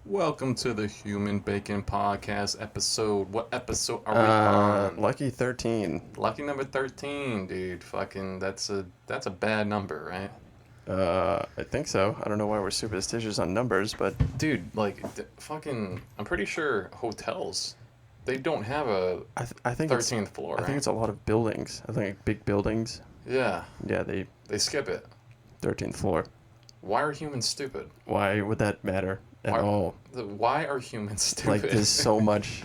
Welcome to the Human Bacon Podcast episode. What episode are we on? Lucky 13. Lucky number 13, dude. Fucking that's a bad number, right? I think so. I don't know why we're superstitious on numbers, but Dude, like fucking I'm pretty sure hotels they don't have a I think 13th floor, I right? think it's a lot of buildings. I think big buildings. Yeah, Yeah, they they skip it. 13th floor. Why are humans stupid? Why would that matter at Why- all? Why are humans stupid? Like there's so much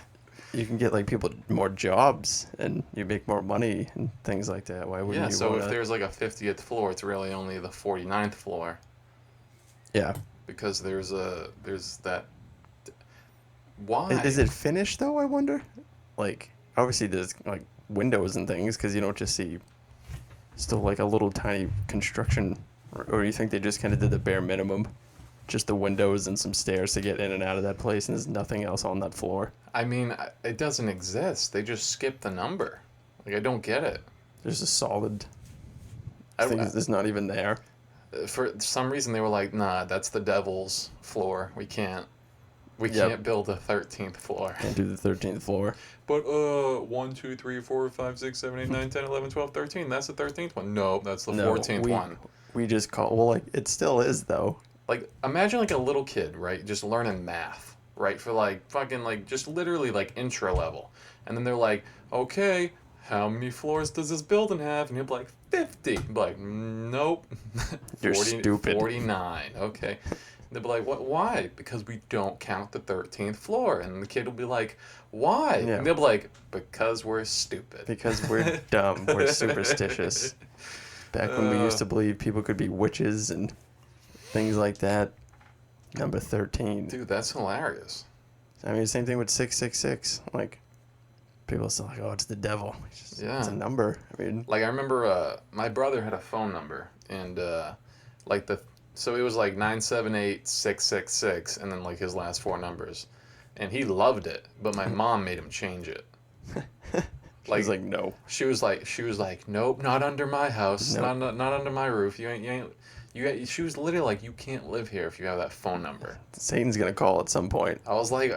you can get like people more jobs and you make more money and things like that. Why wouldn't Yeah, you so wanna... if there's like a 50th floor, it's really only the 49th floor. Yeah. Because there's that. Why? Is it finished though, I wonder? Like obviously there's like windows and things cuz you don't just see still like a little tiny construction, or you think they just kind of did the bare minimum? Just the windows and some stairs to get in and out of that place, and there's nothing else on that floor. I mean, it doesn't exist. They just skip the number. Like, I don't get it. There's a solid I- thing that's not even there. For some reason, they were like, nah, that's the devil's floor. We can't Yep. build a 13th floor. Can't do the 13th floor. But, 1, 2, 3, 4, 5, 6, 7, 8, 9, 10, 11, 12, 13. That's the 13th one. No, that's the 14th one. We just call, well, like, it still is, though. Like, imagine like a little kid, right? Just learning math, right? For like fucking like just literally like intro level. And then they're like, okay, how many floors does this building have? And he'll be like, 50. Be like, nope. You're stupid. 49. Okay. They'll be like, what? Why? Because we don't count the 13th floor. And the kid will be like, why? Yeah. And they'll be like, because we're stupid. Because we're dumb. We're superstitious. Back when we used to believe people could be witches and things like that. Number 13. Dude, that's hilarious. I mean, same thing with 666. Like, people are still like, oh, it's the devil. Yeah. It's a number. I mean, Like I remember, my brother had a phone number, and so it was like 978-666, and then like his last four numbers, and he loved it. But my mom made him change it. she was like, no. She was like, nope, not under my house, Nope. not under my roof. She was literally like, you can't live here if you have that phone number. Satan's gonna call at some point. I was like,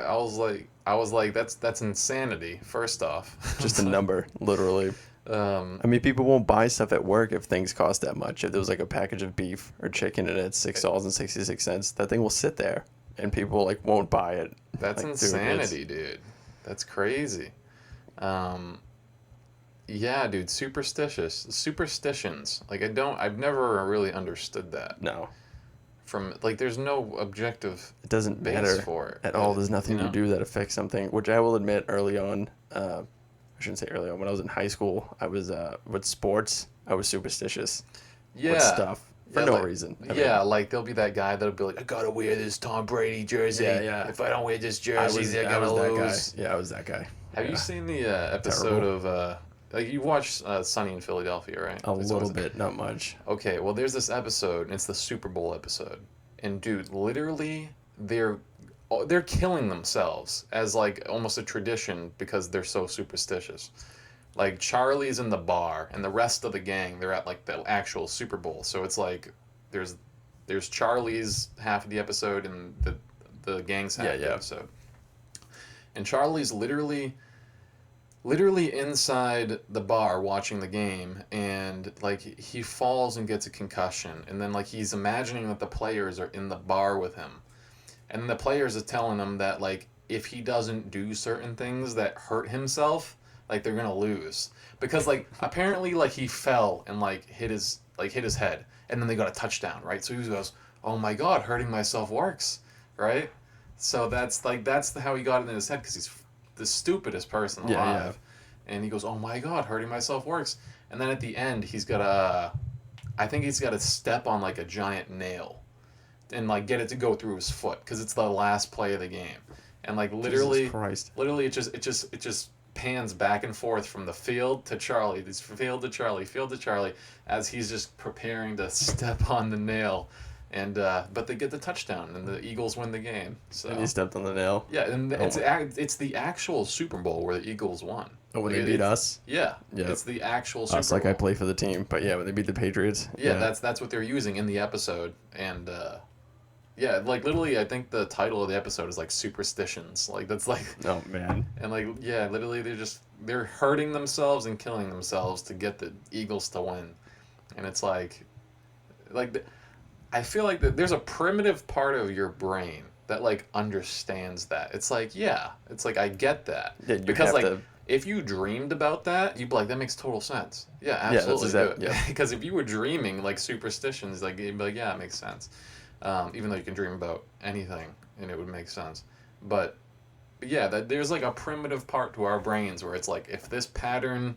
that's insanity. First off, Just a number, literally. I mean, people won't buy stuff at work if things cost that much. If there was like a package of beef or chicken and it's $6.66, that thing will sit there, and people like won't buy it. That's Like, insanity, dude. That's crazy. Yeah, dude, superstitions. Like I've never really understood that. No, From like, there's no objective it doesn't base matter for it at all. There's nothing you you know? do that affects something. Which I will admit, early on, I shouldn't say early on. When I was in high school, I was with sports. I was superstitious Yeah. with stuff for Yeah, no like- reason. I yeah, mean, like there'll be that guy that'll be like, I gotta wear this Tom Brady jersey. Yeah, yeah. If I don't wear this I jersey, was, they're I gonna was that lose. guy. Yeah, I was that guy. Have Yeah. you seen the episode of like you watched Sunny in Philadelphia, right? A It's little always- bit, not much. Okay, well, there's this episode, and it's the Super Bowl episode, and dude, literally, they're killing themselves as like almost a tradition because they're so superstitious. Like Charlie's in the bar, and the rest of the gang, they're at like the actual Super Bowl. So it's like there's Charlie's half of the episode and the gang's half of the Yeah. episode, and Charlie's literally inside the bar watching the game, and like he falls and gets a concussion, and then like he's imagining that the players are in the bar with him, and the players are telling him that like if he doesn't do certain things that hurt himself, like they're gonna lose, because like apparently like he fell and like hit his head, and then they got a touchdown, right? So he goes, oh my god, hurting myself works, right? So that's how he got it in his head, because he's the stupidest person alive. Yeah. And he goes, oh my god, hurting myself works. And then at the end, I think he's got to step on like a giant nail and like get it to go through his foot, because it's the last play of the game. And like literally Jesus Christ. it just pans back and forth from the field to Charlie, this field to Charlie, as he's just preparing to step on the nail. And but they get the touchdown, and the Eagles win the game. So And he stepped on the nail. yeah, and Oh it's the actual Super Bowl where the Eagles won. Oh, when Like, they beat it's- us? Yeah, Yep. it's the actual Super Us, like Bowl. I play for the team. But yeah, when they beat the Patriots. Yeah, that's what they're using in the episode, and Yeah, like literally, I think the title of the episode is like Superstitions. Like that's like, Oh man. and like yeah, literally they're hurting themselves and killing themselves to get the Eagles to win, and it's like I feel like there's a primitive part of your brain that like understands that. It's like, yeah, it's like I get that. Yeah, you Because have like to. if you dreamed about that, you'd be like, that makes total sense. Yeah, Yeah, that's absolutely do exact. it. Yeah. Because if you were dreaming like superstitions, like you'd be like, yeah, it makes sense. Even though you can dream about anything and it would make sense. But yeah, that there's like a primitive part to our brains where it's like if this pattern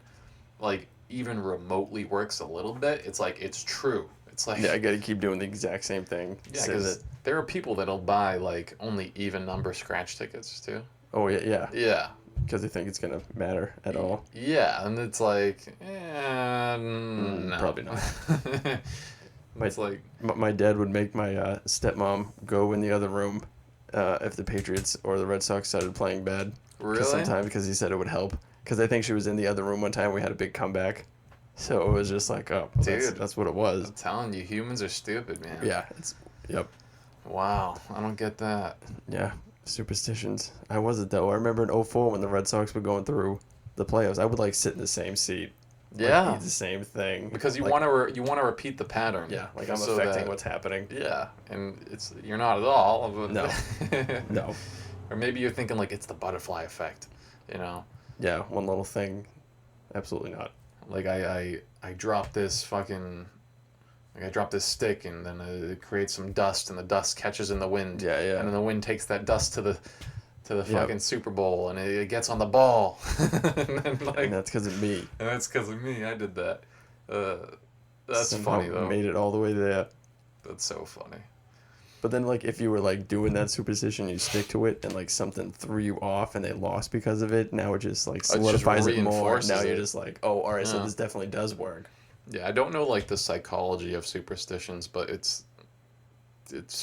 like even remotely works a little bit, it's like it's true. It's like Yeah, I gotta keep doing the exact same thing. yeah, So because that. there are people that'll buy like only even number scratch tickets too. Oh yeah, yeah. Yeah. Because they think it's gonna matter at all. Yeah, and it's like, no. Probably not. My It's like, my dad would make my stepmom go in the other room if the Patriots or the Red Sox started playing bad. really? Sometimes because he said it would help. Because I think she was in the other room one time. We had a big comeback, so it was just like, oh, Dude. that's what it was. I'm telling you, humans are stupid, man. Yeah, it's yep, Wow, I don't get that. yeah, superstitions. I wasn't though. I remember in '04 when the Red Sox were going through the playoffs. I would like sit in the same seat. Yeah. Eat the same thing. Because you like, want to you want to repeat the pattern. Yeah, like I'm so affecting that- what's happening. Yeah, and you're not at all. But No. No. Or maybe you're thinking like it's the butterfly effect, you know? Yeah, one little thing. Absolutely not. Like I drop this fucking like I drop this stick and then it creates some dust and the dust catches in the wind. Yeah, yeah. And then the wind takes that dust to the Yep. fucking Super Bowl and it gets on the ball. and then, like, And that's because of me. and that's because of me. I did that. That's Somehow funny though. Made it all the way there. That's so funny. But then, like, if you were like doing that superstition, you stick to it, and like something threw you off, and they lost because of it. Now it just like just solidifies it more. reinforces Now you're it. just like, oh, all right, so Yeah. this definitely does work. Yeah, I don't know like the psychology of superstitions, but it's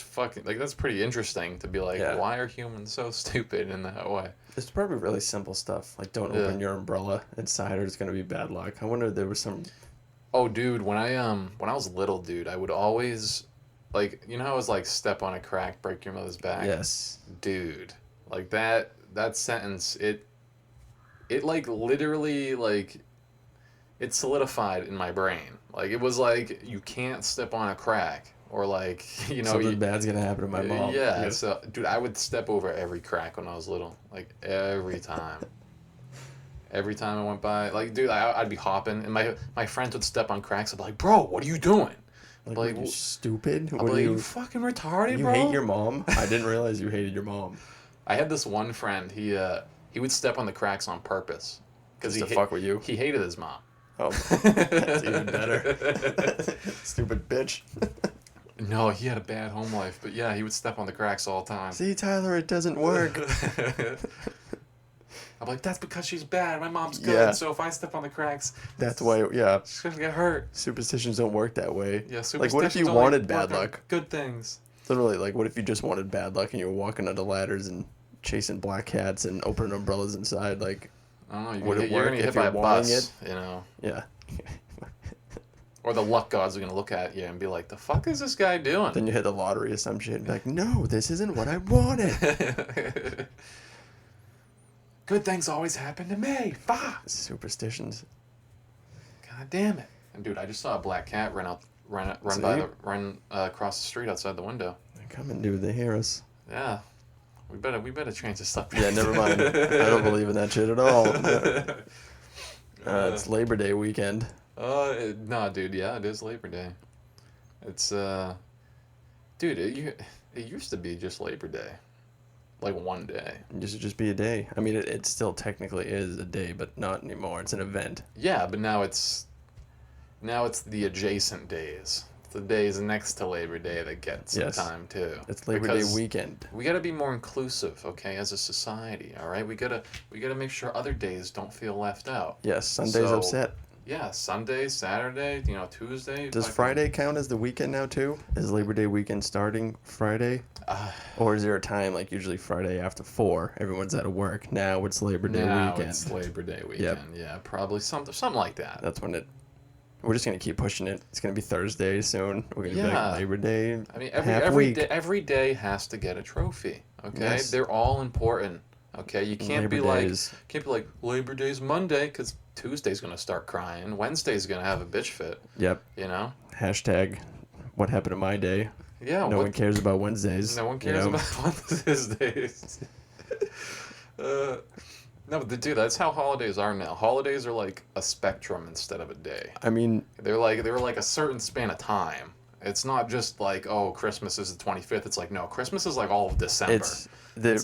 fucking like that's pretty interesting to be like, Yeah. why are humans so stupid in that way? It's probably really simple stuff, like don't Yeah. open your umbrella inside, or it's gonna be bad luck. I wonder if there was some. Oh, dude, when I was little, dude, I would always like you know how I was like step on a crack, break your mother's back. Yes. Dude, like that sentence it like literally like it solidified in my brain. Like it was like you can't step on a crack or like you know Something bad's gonna happen to my mom. Yeah, so dude, I would step over every crack when I was little, like every time. Every time I went by, like, dude, I'd be hopping, and my friends would step on cracks. I'd be like, "Bro, what are you doing?" Like, Like, were you stupid? I'd What be are like, you? "You fucking retarded, You bro." hate your mom? I didn't realize you hated your mom. I had this one friend. He would step on the cracks on purpose Just to fuck with you. He hated his mom. Oh, that's even better. Stupid bitch. No, he had a bad home life, but yeah, he would step on the cracks all the time. See, Tyler, it doesn't work. I'm like, that's because she's bad. My mom's good, Yeah. so if I step on the cracks, That's why, yeah, she's gonna get hurt. superstitions don't work that way. Yeah, Like, what if you superstitions only wanted work bad on luck? Good things. Literally, like, what if you just wanted bad luck and you were walking under ladders and chasing black cats and opening umbrellas inside? Like, I don't know. Would it You're work gonna get if hit by a you're wanting bus, you know, yeah. or the luck gods are gonna look at you and be like, "The fuck is this guy doing?" Then you hit the lottery or some shit and be like, no, this isn't what I wanted. Good things always happen to me. Fuck. Superstitions. God damn it. And dude, I just saw a black cat run across the street outside the window. They're coming, dude. They hear us. Yeah. We better change this up. Yeah, never mind. I don't believe in that shit at all. It's Labor Day weekend. No, dude. Yeah, it is Labor Day. It's dude. It used to be just Labor Day, like one day. It used to just be a day. I mean, it still technically is a day, but not anymore. It's an event. Yeah, but now it's the adjacent days. It's the days next to Labor Day that get some Yes. time too. It's Labor Because Day weekend. We gotta be more inclusive, okay, as a society. All right, we gotta make sure other days don't feel left out. Yes, Sunday's So- upset. Yeah, Sunday, Saturday, Tuesday. Does fucking- Friday count as the weekend now too? Is Labor Day weekend starting Friday? Or is there a time like usually Friday after 4? Everyone's out of work. Now it's Labor Day Now weekend. it's Labor Day weekend. Yeah, probably something like that. That's when it We're just gonna keep pushing it. It's gonna be Thursday soon. We're gonna be Yeah. like Labor Day. I mean, half every week. day, every day has to get a trophy. Okay, Yes. they're all important. Okay, you can't be Labor like Days. Labor Day's Monday because Tuesday's gonna start crying. Wednesday's gonna have a bitch fit. Yep. You know. Hashtag what happened to my day. Yeah. No one cares about Wednesdays. No one cares about Wednesdays. No, but dude, that's how holidays are now. Holidays are like a spectrum instead of a day. I mean, They're like a certain span of time. It's not just like, oh, Christmas is the 25th. It's like, no, Christmas is like all of December. it's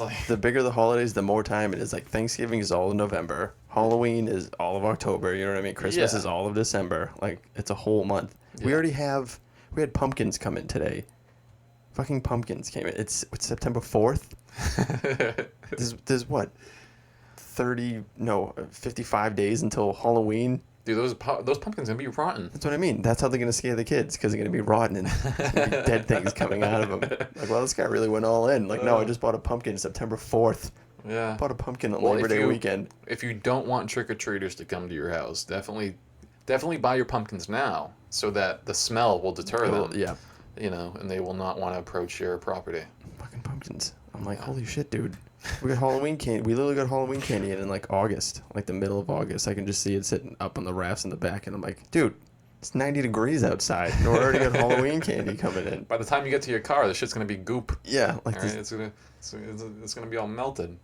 like- the bigger the holidays, the more time it is. Like Thanksgiving is all in November. Halloween is all of October. You know what I mean? Christmas Yeah. is all of December. Like it's a whole month. We had pumpkins come in today. Fucking pumpkins came in. It's September 4th. There's what? 55 days until Halloween. Dude, those pumpkins gonna be rotten. That's what I mean. That's how they're gonna scare the kids, because they're gonna be rotten and there's gonna be dead things coming out of them. Like, well, this guy really went all in. Like, no, I just bought a pumpkin September 4th. Yeah. Bought a pumpkin on Well, Labor if Day you- weekend. If you don't want trick-or-treaters to come to your house, definitely buy your pumpkins now so that the smell will deter them. Yeah. You know, and they will not want to approach your property. Fucking pumpkins. I'm like, holy shit, dude. We got Halloween candy. We literally got Halloween candy in like August, like the middle of August. I can just see it sitting up on the rafts in the back, and I'm like, dude, it's 90 degrees outside, and we're already got Halloween candy coming in. By the time you get to your car, the shit's gonna be goop. Yeah, like All right? It's gonna be all melted.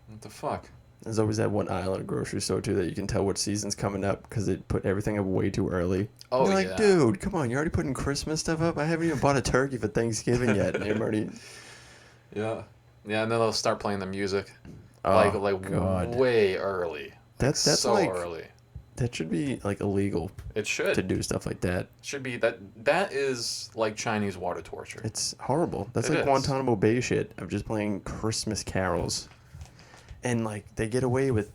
What the fuck? there's always that one aisle in a grocery store too that you can tell what season's coming up because they put everything up way too early. Oh, You're like, yeah. dude, come on, you're already putting Christmas stuff up. I haven't even bought a turkey for Thanksgiving yet, and I'm already. Yeah. Yeah, and then they'll start playing the music. Oh, like God. way early. That's so like early. that should be like illegal It should. to do stuff like that. Should be that is like Chinese water torture. It's horrible. That's It like is. Guantanamo Bay shit of just playing Christmas carols. And like they get away with,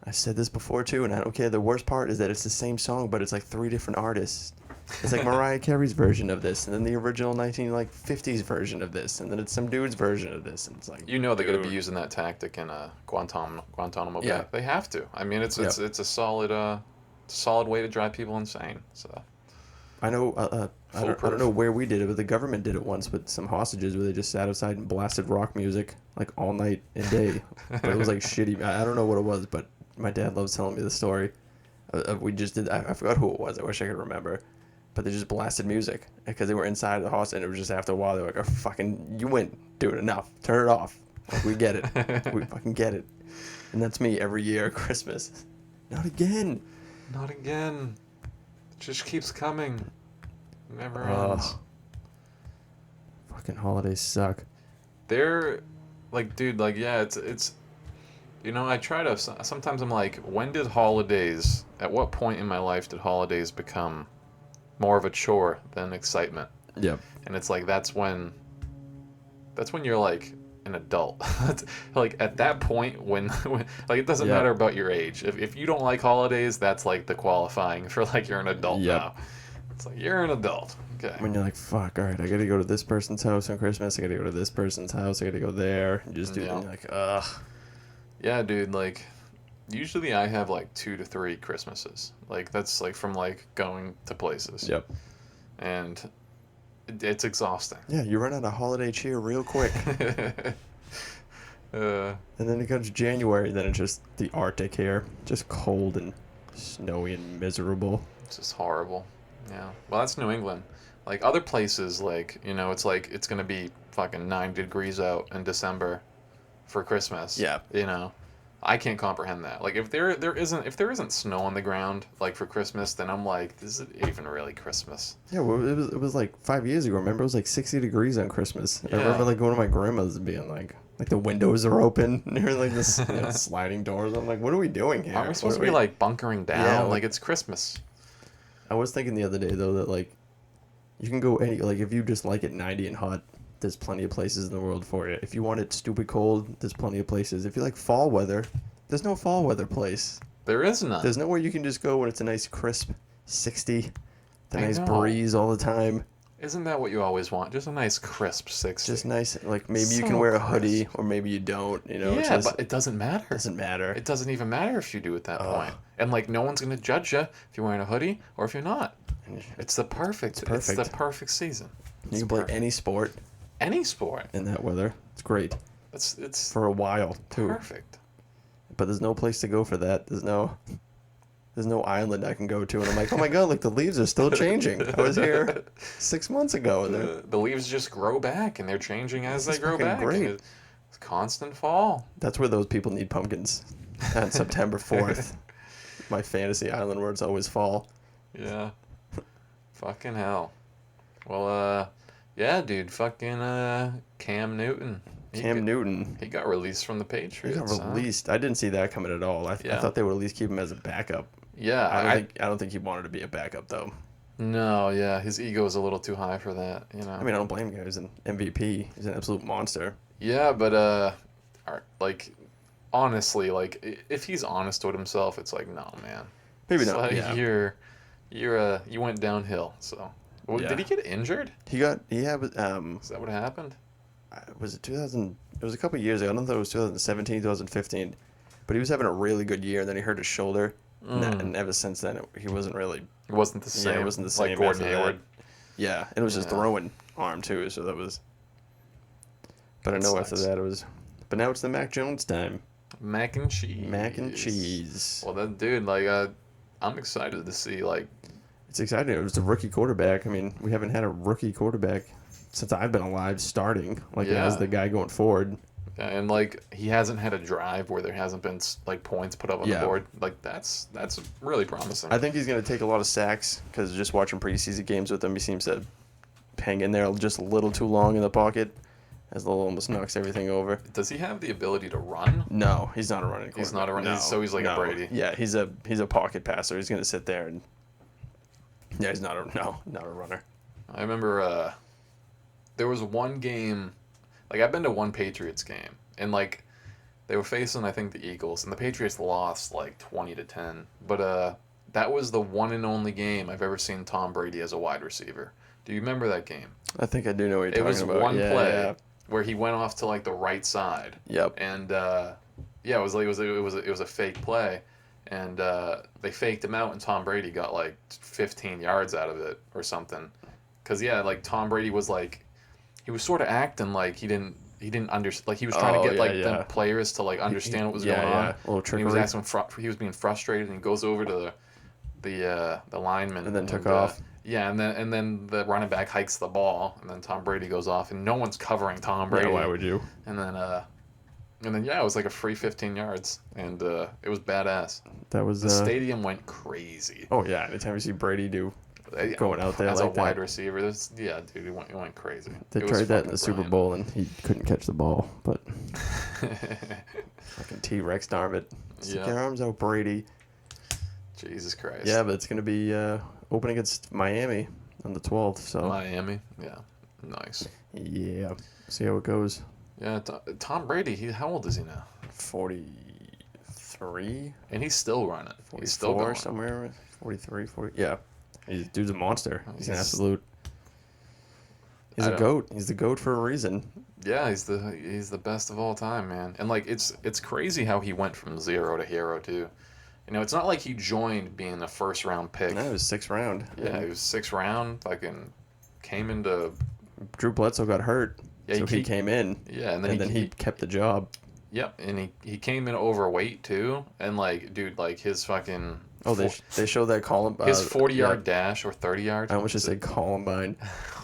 I said this before too, and I don't care. The worst part is that it's the same song, but it's like 3 different artists. It's like Mariah Carey's version of this, and then the original 1950s version of this, and then it's some dude's version of this, and it's like, You know they're going to be dude. using that tactic in Guantanamo Bay. Yeah. They have to. I mean, it's a solid way to drive people insane. So I know. I don't know where we did it, but the government did it once with some hostages, where they just sat outside and blasted rock music like all night and day. But it was like shitty. I don't know what it was, but my dad loves telling me the story. We just did. I forgot who it was. I wish I could remember. But they just blasted music because they were inside the house, and it was just after a while they were like, "Oh, fucking, you win, dude. Enough. Turn it off. Like, we get it. We fucking get it." And that's me every year at Christmas. Not again. not again. It just keeps coming. Never ends. Fucking holidays suck. They're like, dude, like, yeah, it's you know, I try to sometimes I'm like, when did holidays, at what point in my life did holidays become more of a chore than excitement? Yep. And it's like that's when you're like an adult. Like at that point when like it doesn't Yeah. matter about your age. If you don't like holidays, that's like the qualifying for like you're an adult Yep. now. It's like you're an adult. Okay. When you're like, fuck, all right, I gotta go to this person's house on Christmas, I gotta go to this person's house, I gotta go there, and just do it. Yeah. And you're like, ugh. Yeah, dude, like usually I have like 2 to 3 Christmases. Like that's like from like going to places. Yep. And it's exhausting. Yeah, you run out of holiday cheer real quick. And then it comes January, then it's just the Arctic here. Just cold and snowy and miserable. It's just horrible. Yeah. Well, that's New England. Like other places, like, you know, it's like it's gonna be fucking 90 degrees out in December for Christmas. Yeah. You know, I can't comprehend that. Like if there isn't snow on the ground like for Christmas, then I'm like, is it even really Christmas? Yeah, well, it was like 5 years ago. Remember, it was like 60 degrees on Christmas. I Yeah. remember like going to my grandma's and being like the windows are open and there's like this sliding doors. I'm like, what are we doing here? Aren't we supposed What to are be like bunkering down? Yeah, Like it's Christmas. I was thinking the other day though that like you can go any, like if you just like it 90 and hot, there's plenty of places in the world for you. If you want it stupid cold, there's plenty of places. If you like fall weather, there's no fall weather place. There is none. There's nowhere you can just go when it's a nice crisp 60, the I nice know. breeze all the time. Isn't that what you always want? Just a nice crisp 60. Just nice. Like maybe you So can wear a crisp. hoodie or maybe you don't. You know, Yeah, it just but it doesn't matter. doesn't matter. It doesn't even matter if you do at that Ugh. point. And like no one's gonna judge you if you're wearing a hoodie or if you're not. It's the perfect. It's perfect. It's the perfect season. You can play any sport Any sport. in that weather. It's great It's for a while too. perfect. But there's no place to go for that. There's no island I can go to, and I'm like, oh my god, like the leaves are still changing. I was here 6 months ago, and The leaves just grow back and they're changing as they This is grow fucking back. great. And it's constant fall. that's where those people need pumpkins. On September 4th, my fantasy island where it's always fall. Yeah. Fucking hell. Well, yeah, dude. Fucking Cam Newton. Cam Newton, He got released from the he Patriots. got released. I didn't see that coming at all. I Yeah. thought they would at least keep him as a backup. Yeah. I don't think he wanted to be a backup though. No, yeah. His ego is a little too high for that, you know. I mean, I don't blame him. He's an MVP. He's an absolute monster. Yeah, but like honestly, like if he's honest with himself, it's like no, man. Maybe It's not. like Yeah. you went downhill. So, Yeah. did he get injured? He got. Yeah. But Is that what happened? was it 2000? It was a couple years ago. I don't know if it was 2017, 2015. But he was having a really good year, and then he hurt his shoulder, and ever since then he wasn't really. It wasn't the same. Yeah, it wasn't the same Like Gordon after that. Hayward. Yeah, and it was just Yeah. throwing arm too, so that was. But I That know after sucks. that it was. But now it's the Mac Jones time. Mac and cheese. Mac and cheese. Well, that dude, like, I'm excited to see, like, It's exciting. It was the rookie quarterback. I mean, we haven't had a rookie quarterback since I've been alive starting. Like Yeah. as the guy going forward. and like he hasn't had a drive where there hasn't been like points put up on Yeah. the board. Like that's really promising. I think he's going to take a lot of sacks because just watching preseason games with him, he seems to hang in there just a little too long in the pocket. As the almost knocks everything over. Does he have the ability to run? No, he's not a running quarterback. He's not a running. No, So he's like a Brady. Yeah, he's a pocket passer. He's going to sit there and. Yeah, he's not a runner. I remember there was one game, like I've been to one Patriots game, and like they were facing I think the Eagles, and the Patriots lost like 20-10. But that was the one and only game I've ever seen Tom Brady as a wide receiver. Do you remember that game? I think I do know what you're It was talking about. one Yeah, play yeah. where he went off to like the right side, Yep. and yeah, it was a fake play, and they faked him out, and Tom Brady got like 15 yards out of it or something, because yeah, like Tom Brady was like, he was sort of acting like he didn't understand, like he was trying to get like the players to like understand what was going on. A little And he trickery. was asking, he was being frustrated, and he goes over to the lineman And then took off. Yeah, and then the running back hikes the ball, and then Tom Brady goes off, and no one's covering Tom Brady. Yeah, why would you? And then yeah, it was like a free 15 yards, and it was badass. That was The stadium went crazy. Oh yeah, anytime you see Brady going out there as like a wide that. receiver, yeah, dude, it went crazy. They It was tried that in fucking the Super brilliant. Bowl and he couldn't catch the ball, but fucking T-Rex arm it. Stick Yeah. your arms out, Brady. Jesus Christ. Yeah, but it's gonna be open against Miami on the 12th. So Miami. Yeah, nice. yeah, see how it goes. Yeah, Tom Brady. How old is he now? 43, And he's still running. 44 He's still going. somewhere. 43, 40. Yeah, dude's a monster. He's an He's- absolute. He's I a don't- goat. He's the goat for a reason. Yeah, he's the best of all time, man. And like it's crazy how he went from zero to hero too. You know, it's not like he joined being a first round pick. No, it was 6th round. Yeah, he was 6th round. Fucking came into. Drew Bledsoe got hurt, Yeah, so he came in, Yeah, and and then then he kept the job. Yep, and he came in overweight too, and like dude, like his fucking. Oh, they showed that column. His 40-yard dash or 30-yard. I almost just said Columbine.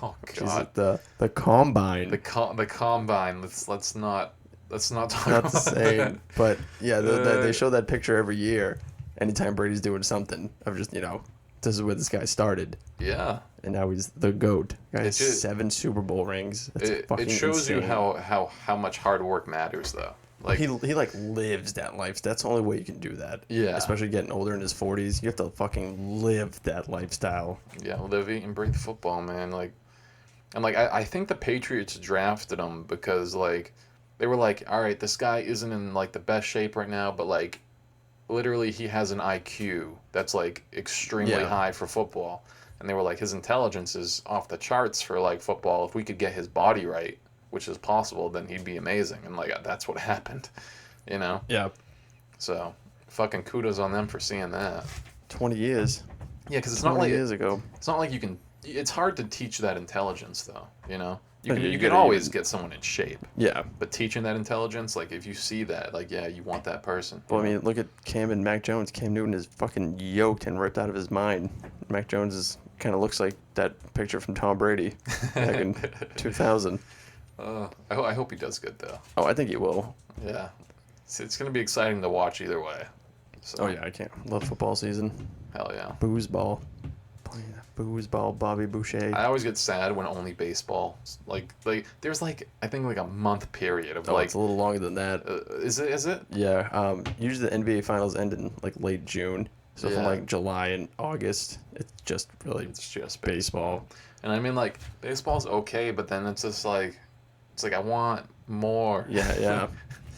Oh Jeez, god. the combine. The combine. Let's not talk Not about the same, that. but yeah, they show that picture every year. Anytime Brady's doing something, of just this is where this guy started, Yeah. and now he's the goat. Guy has It ju- 7 Super Bowl rings. That's fucking It shows you insane. how much hard work matters though. Like he like lives that life. That's the only way you can do that. Yeah. Especially getting older in his 40s, you have to fucking live that lifestyle. yeah, live, eat, and breathe football, man. Like, and like I think the Patriots drafted him because like they were like, all right, this guy isn't in like the best shape right now, but like literally he has an IQ that's like extremely Yeah. high for football. and they were like, his intelligence is off the charts for like football. If we could get his body right, which is possible, then he'd be amazing. And like that's what happened, you know. Yeah. So fucking kudos on them for seeing that. 20 years. Yeah, because it's 20 not like years ago. it's not like you can. It's hard to teach that intelligence, though. You know, you Yeah, can you you can gotta always even- get someone in shape, Yeah. but teaching that intelligence, like if you see that, like yeah, you want that person. Well, I mean, look at Cam and Mac Jones. Cam Newton is fucking yoked and ripped out of his mind. Mac Jones is kind of looks like that picture from Tom Brady back in 2000. I hope he does good though. Oh, I think he will. Yeah, it's gonna be exciting to watch either way. So, Oh yeah, I can't. Love football season. hell yeah. Booze ball. Playing that booze ball, Bobby Boucher. I always get sad when only baseball, like there's like I think like a month period of Oh, like it's a little longer than that. is it Yeah. Usually the NBA finals end in like late June. So from Yeah. like July and August, it's just really it's just baseball. And I mean, like, baseball's okay, but then it's just like, it's like I want more. Yeah.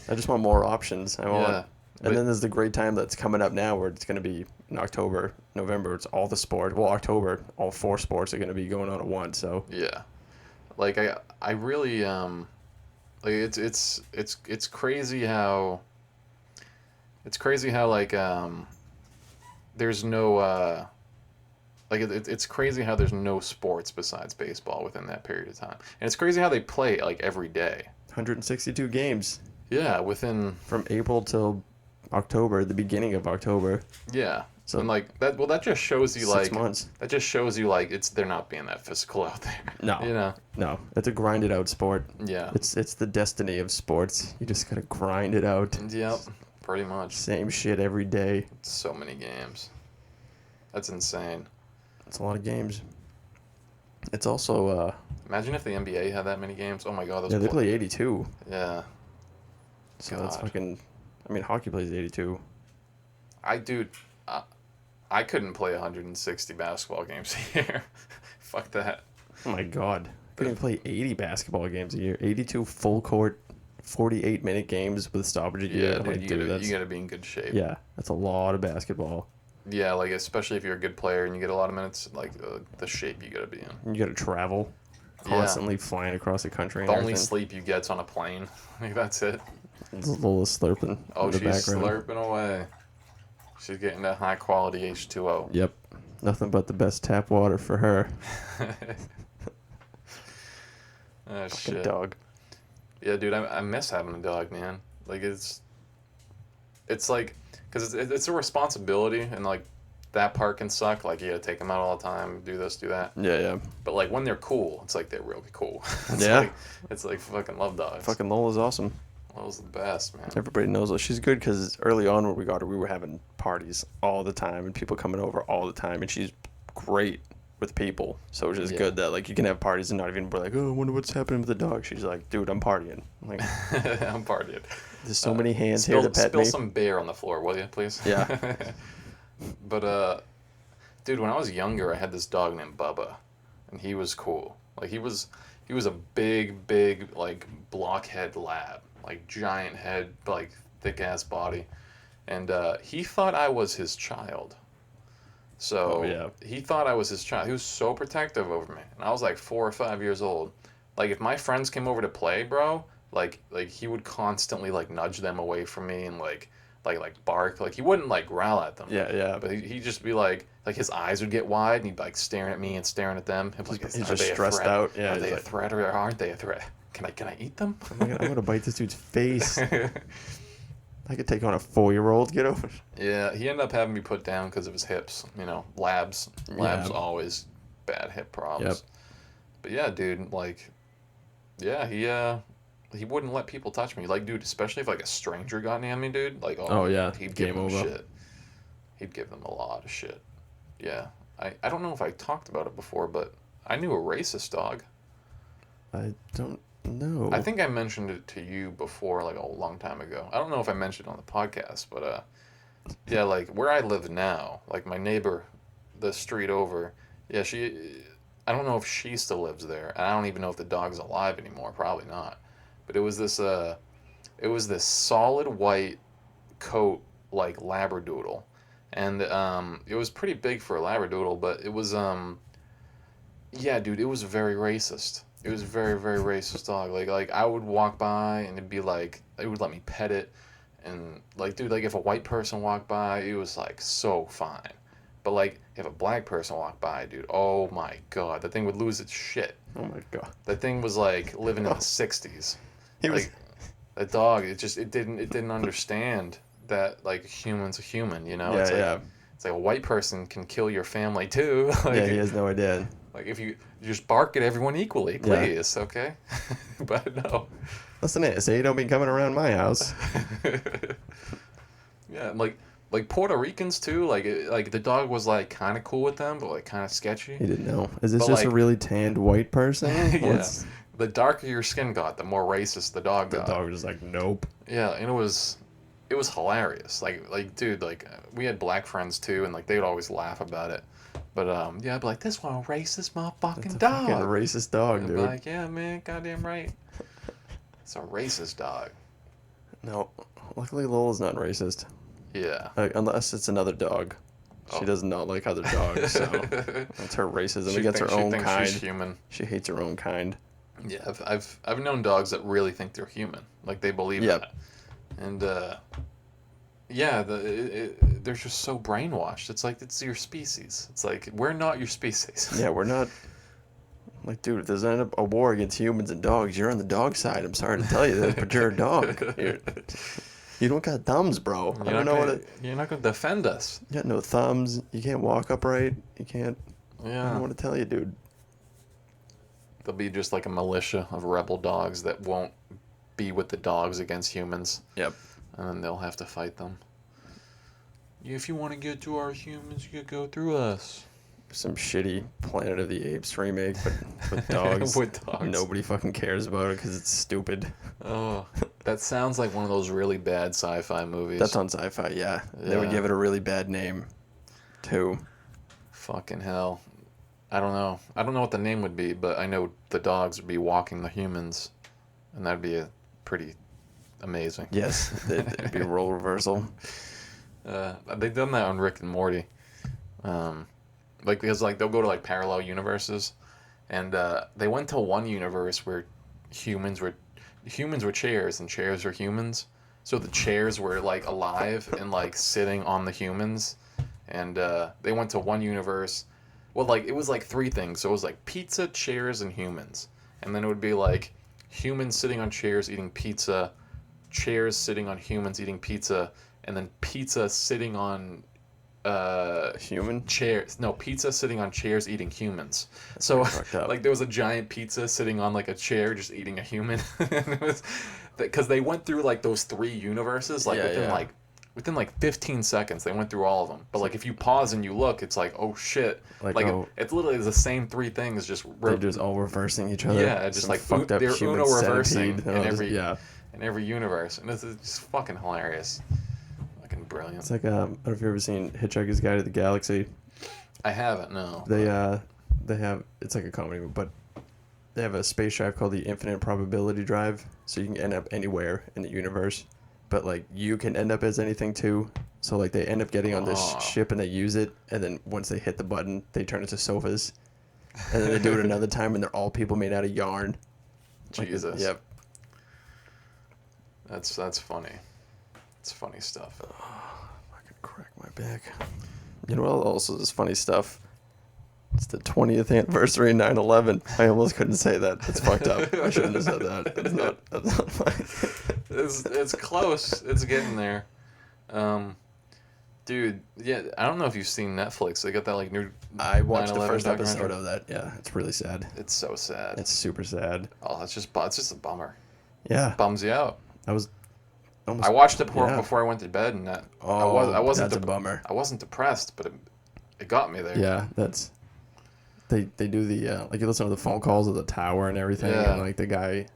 I just want more options. I want. Yeah. And then there's the great time that's coming up now where it's going to be in October, November. It's all the sport. Well, October, all 4 sports are going to be going on at once. So Yeah. Like I really like it's crazy how like there's no like it's crazy how there's no sports besides baseball within that period of time. And it's crazy how they play like every day. 162 games Yeah, within from April till October, the beginning of October. yeah. So and like that well that just shows you 6 like months. that just shows you like they're not being that physical out there. No. You know. No, it's a grinded out sport. Yeah. It's the destiny of sports. You just gotta grind it out. Yep. Pretty much. Same shit every day. So many games. That's insane. It's a lot of games. It's also Imagine if the NBA had that many games. Oh my god, those yeah, they play 82. Yeah. So that's God. fucking. I mean, hockey plays 82. I couldn't play 160 basketball games a year. Fuck that. Oh my god. I couldn't even play 80 basketball games a year. 82 full court, 48-minute games with stoppage a year. Yeah, Like, dude, that's, you gotta be in good shape. yeah, that's a lot of basketball. Yeah, like especially if you're a good player and you get a lot of minutes, like the shape you gotta be in. You gotta travel, Yeah. constantly flying across the country. The And only everything. sleep you get's on a plane. Like that's it. There's Lola slurping Oh, in the she's background. slurping away. She's getting that high quality H2O. Yep. Nothing but the best tap water for her. Oh, Fucking shit. dog. Yeah, dude, I miss having a dog, man. Like it's like, cause it's a responsibility, and like that part can suck. Like you gotta take them out all the time, do this, do that. Yeah. But like when they're cool, it's like they're really cool. Yeah. It's like fucking love dogs. Fucking Lola's awesome. Lola's the best, man. Everybody knows her. She's good because early on when we got her, we were having parties all the time and people coming over all the time, and she's great with people. So it's just Yeah. good that like you can have parties and not even be like, oh, I wonder what's happening with the dog. She's like, dude, I'm partying. I'm like, I'm partying. there's so many hands here to pet Spill me. some beer on the floor, will you, please? Yeah. But dude, when I was younger, I had this dog named Bubba, and he was cool. Like he was a big like blockhead lab, like giant head, like thick ass body, and he thought I was his child. So Oh, yeah. he thought I was his child. He was so protective over me, and I was like 4 or 5 years old. Like if my friends came over to play, bro, like he would constantly like nudge them away from me and like bark. Like he wouldn't like growl at them. Yeah. But he'd just be like his eyes would get wide and he'd be like staring at me and staring at them. He'd be like, He's "Are just they a stressed threat? out. Yeah, Are he's they a like- threat or aren't they a threat? Can I eat them? I'm gonna bite this dude's face. I could take on a 4-year-old. Get over it. Yeah, he ended up having me put down because of his hips. You know, labs Yeah. always bad hip problems. Yep. But yeah, dude, like, yeah, he wouldn't let people touch me. Like, dude, especially if like a stranger got near me, dude. Like, Oh, yeah, he'd give game them over. shit. He'd give them a lot of shit. Yeah, I don't know if I talked about it before, but I knew a racist dog. I don't know. I think I mentioned it to you before, like a long time ago. I don't know if I mentioned it on the podcast, but yeah, like where I live now, like my neighbor, the street over, yeah, I don't know if she still lives there, and I don't even know if the dog's alive anymore. Probably not. But it was this solid white coat like Labradoodle, and it was pretty big for a Labradoodle, but it was Yeah, dude, it was very racist. It was very, very racist dog. Like I would walk by and it'd be like it would let me pet it, and like, dude, like if a white person walked by, it was like so fine. But like if a black person walked by, dude, oh my god, that thing would lose its shit. Oh my god. That thing was like living in the '60s. He was. Like a dog, it didn't understand that like humans are human. Yeah, It's like yeah. it's like a white person can kill your family too. Like, Yeah, he has no idea. like if you just bark at everyone equally, please, okay? But no. Listen, to say you don't be coming around my house. Yeah, like Puerto Ricans too. Like the dog was like kind of cool with them, but like kind of sketchy. He didn't know. Is this But, just a like- really tanned white person? Yeah. What's- The darker your skin got, the more racist the dog The got. dog was just like, nope. Yeah, and it was hilarious. Like dude, like we had black friends too, and like they would always laugh about it. But yeah, I'd be like, this one a racist motherfucking It's a dog. fucking racist dog, I'd be dude. like, yeah, man, goddamn right. It's a racist dog. No, luckily Lola's not racist. Yeah. Unless it's another dog. She Oh. does not like other dogs, so that's her racism She against her thinks- she own thinks kind. She's human. She hates her own kind. Yeah, I've known dogs that really think they're human, like they believe Yep. that, and yeah, they're just so brainwashed. It's like it's your species. It's like we're not your species. Yeah, we're not. Like, dude, if there's a war against humans and dogs, you're on the dog side. I'm sorry to tell you this, but you're a dog. You don't got thumbs, bro. I don't know what it. You're not gonna defend us. You got no thumbs. You can't walk upright. You can't. I don't Yeah, know what to tell you, dude. there'll be just like a militia of rebel dogs that won't be with the dogs against humans, Yep. and then they'll have to fight them. If you want to get to our humans, you go through us. Some shitty Planet of the Apes remake, but with dogs. With dogs. Nobody fucking cares about it because it's stupid. Oh, that sounds like one of those really bad sci-fi movies. That's on Sci-Fi, yeah. They would Yeah. give it a really bad name, too. Fucking hell. I don't know. I don't know what the name would be, but I know the dogs would be walking the humans, and that'd be pretty amazing. Yes, it'd be a role reversal. They've done that on Rick and Morty. Like because like they'll go to like parallel universes, and they went to one universe where humans were chairs and chairs were humans. So the chairs were like alive and like sitting on the humans, and they went to one universe. Well, like it was like three things. So it was like pizza, chairs, and humans, and then it would be like humans sitting on chairs eating pizza, chairs sitting on humans eating pizza, and then pizza sitting on Human? chairs. No, pizza sitting on chairs eating humans. So fucked up. like there was a giant pizza sitting on like a chair just eating a human. And it was because they went through like those three universes like Yeah, within like 15 seconds they went through all of them. But like if you pause and you look, it's like, oh shit. Like, Like oh. it's literally the same three things just They're just all reversing each other. Yeah, just Some like fucked up they're human Uno reversing centipede. in Oh, just- every yeah. in every universe, and it's just fucking hilarious. Fucking brilliant. It's like I don't know if you've ever seen Hitchhiker's Guide to the Galaxy. I haven't, no. They have, it's like a comedy, but they have a space drive called the Infinite Probability Drive, so you can end up anywhere in the universe, but like you can end up as anything too. So like they end up getting on this Oh. ship and they use it, and then once they hit the button, they turn into sofas, and then they do it another time, and they're all people made out of yarn. Like, Jesus. yep. That's funny. It's funny stuff. I could crack my back. You know what also is funny stuff? It's the 20th anniversary of 9/11. I almost couldn't say that. It's fucked up. I shouldn't have said that. That's not funny. It's close. It's getting there. Dude, yeah, I don't know if you've seen Netflix. They got that like new I watched the 9/11 first episode documentary. of that. Yeah, it's really sad. It's so sad. It's super sad. Oh, it's just a bummer. Yeah, Bums you out. I was almost. I watched it yeah. before I went to bed, and that Oh, I wasn't that's a bummer. I wasn't depressed, but it got me there. Yeah, that's. They do the like you listen to the phone calls of the tower and everything, Yeah. and like the guy,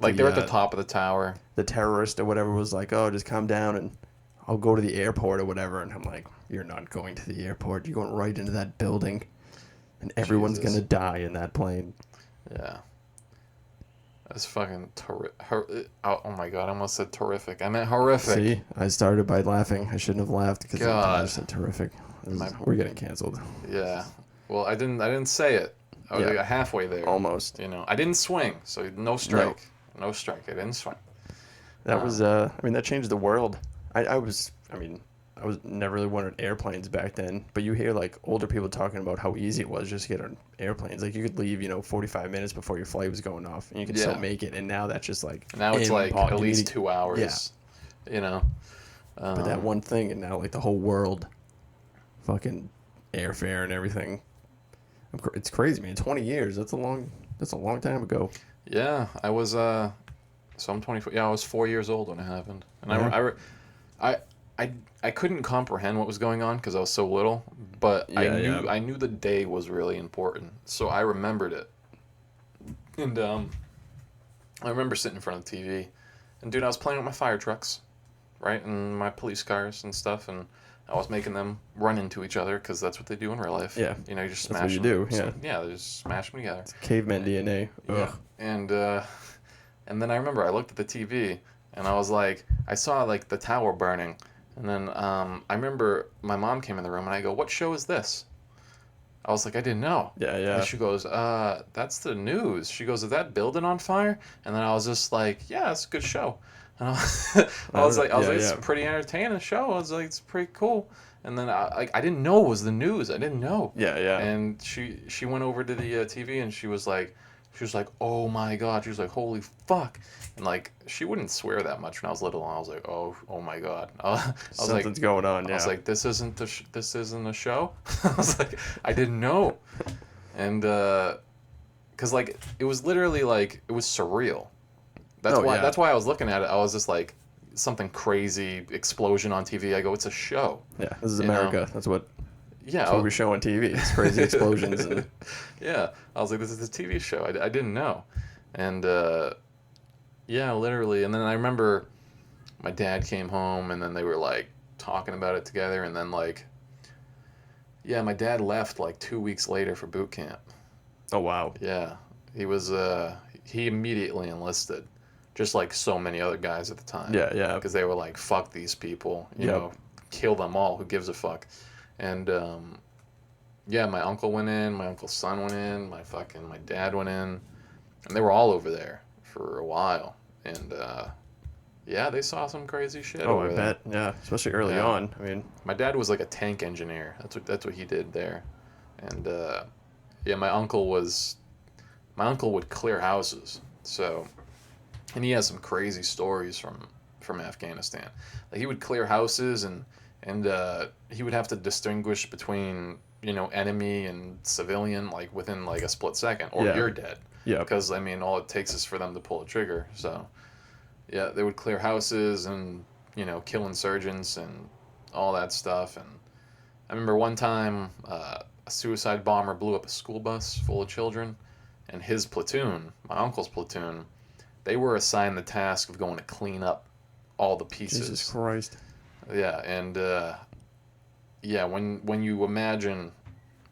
Like they're at the top of the tower. the terrorist or whatever was like, oh, just calm down and I'll go to the airport or whatever. And I'm like, you're not going to the airport. You're going right into that building, and everyone's Jesus. gonna die in that plane. Yeah. That's fucking oh my god, I almost said terrific. I meant horrific. See, I started by laughing. I shouldn't have laughed because I God. just said terrific. My- We're getting canceled. Yeah. Well, I didn't say it. I was like halfway there. Almost. You know, I didn't swing, so no strike. No strike. I didn't swing. That was, I mean, that changed the world. I was never really wanted airplanes back then, but you hear like older people talking about how easy it was just to get on airplanes. Like you could leave, 45 minutes before your flight was going off, and you could still make it. And now that's just like now it's like at least 2 hours. Yeah. You know. But that one thing, and now like the whole world, fucking airfare and everything. It's crazy, man. 20 years. That's a long time ago. Yeah, I was so I'm 24. Yeah, I was 4 years old when it happened, and I couldn't comprehend what was going on because I was so little, but I knew the day was really important, so I remembered it. And I remember sitting in front of the TV, and dude, I was playing with my fire trucks, right, and my police cars and stuff, and I was making them run into each other because that's what they do in real life. Yeah, you just that's smash what them. You do. So, they just smash them together. It's caveman DNA. Yeah, and then I remember I looked at the TV and I was like, I saw like the tower burning. And then I remember my mom came in the room and I go, "What show is this?" I was like, "I didn't know." Yeah. And she goes, "That's the news." She goes, "Is that building on fire?" And then I was just like, "Yeah, it's a good show." And I was like, "It's a pretty entertaining show." I was like, "It's pretty cool." And then I didn't know it was the news. I didn't know. Yeah. And she went over to the TV and she was like, "Oh my God!" She was like, "Holy fuck!" And like she wouldn't swear that much when I was little. And I was like, "Oh my God!" Something's going on. Yeah. I was like, "This isn't a show." I was like, I didn't know, and because like it was literally like it was surreal. That's why I was looking at it. I was just like something crazy explosion on TV. I go, "It's a show." Yeah, this is America. That's what. Yeah, that's what we show on TV. It's crazy explosions. And... Yeah, I was like, "This is a TV show." I didn't know, and yeah, literally. And then I remember my dad came home, and then they were like talking about it together, and then like, yeah, my dad left like 2 weeks later for boot camp. Oh wow. Yeah, he was he immediately enlisted, just like so many other guys at the time. Yeah. Because they were like, "Fuck these people," you know, kill them all. Who gives a fuck? And yeah, my uncle went in, my uncle's son went in, my dad went in, and they were all over there for a while. And yeah, they saw some crazy shit. Oh, I bet. Yeah, especially early on. I mean, my dad was like a tank engineer. That's what he did there. And yeah, my uncle would clear houses. So, and he has some crazy stories from Afghanistan. Like he would clear houses and he would have to distinguish between enemy and civilian like within like a split second, or you're dead. Yeah. Because I mean, all it takes is for them to pull a trigger. So yeah, they would clear houses and kill insurgents and all that stuff. And I remember one time a suicide bomber blew up a school bus full of children, and his platoon, my uncle's platoon, they were assigned the task of going to clean up all the pieces. Jesus Christ. Yeah, and yeah, when you imagine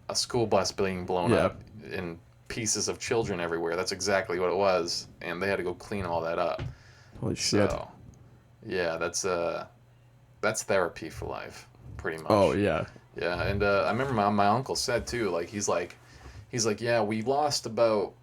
a school bus being blown up and pieces of children everywhere, that's exactly what it was, and they had to go clean all that up. Holy shit. So, yeah, that's therapy for life, pretty much. Oh yeah. Yeah, and I remember my uncle said too, like he's like, yeah, we lost about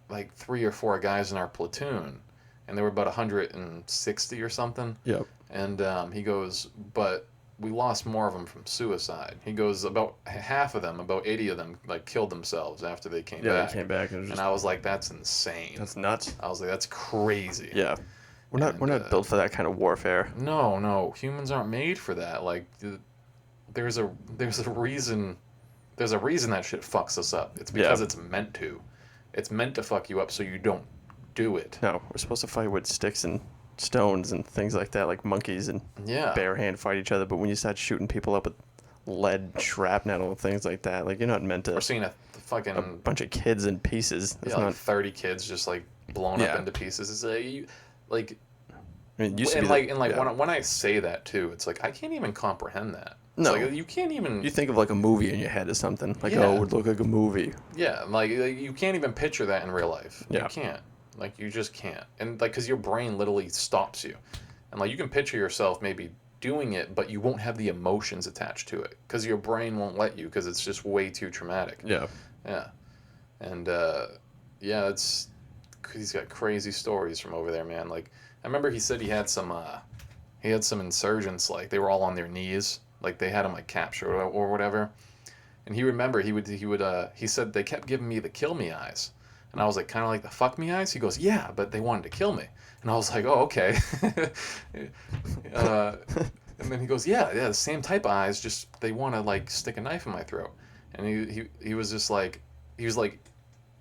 like 3 or 4 guys in our platoon, and there were about 160 or something. Yep. And he goes, but we lost more of them from suicide. He goes, about half of them, about 80 of them, like killed themselves after they came back. Yeah, they came back. And I was like, that's insane. That's nuts. I was like, that's crazy. Yeah. We're not built for that kind of warfare. No. Humans aren't made for that. Like, there's a reason that shit fucks us up. It's because it's meant to. It's meant to fuck you up so you don't do it. No, we're supposed to fight with sticks and stones and things like that, like monkeys and bare hand fight each other. But when you start shooting people up with lead shrapnel and things like that, like you're not meant to. We're seeing a bunch of kids in pieces. That's not 30 kids just like blown up into pieces. It's like I mean, it used to and be like when I say that too, it's like I can't even comprehend that. No, like, you can't even. You think of like a movie in your head or something. Like, oh, it would look like a movie. Yeah, like you can't even picture that in real life. Yeah. You can't. Like, you just can't. And like, because your brain literally stops you, and like you can picture yourself maybe doing it, but you won't have the emotions attached to it because your brain won't let you because it's just way too traumatic. Yeah. Yeah. And yeah, he's got crazy stories from over there, man. Like I remember he said he had some insurgents, like they were all on their knees, like they had him like captured or whatever. And he said they kept giving me the kill me eyes. And I was like, kind of like the fuck me eyes? He goes, yeah, but they wanted to kill me. And I was like, oh, okay. uh, and then he goes, yeah, the same type of eyes, just they want to like stick a knife in my throat. And he was just like, he was like,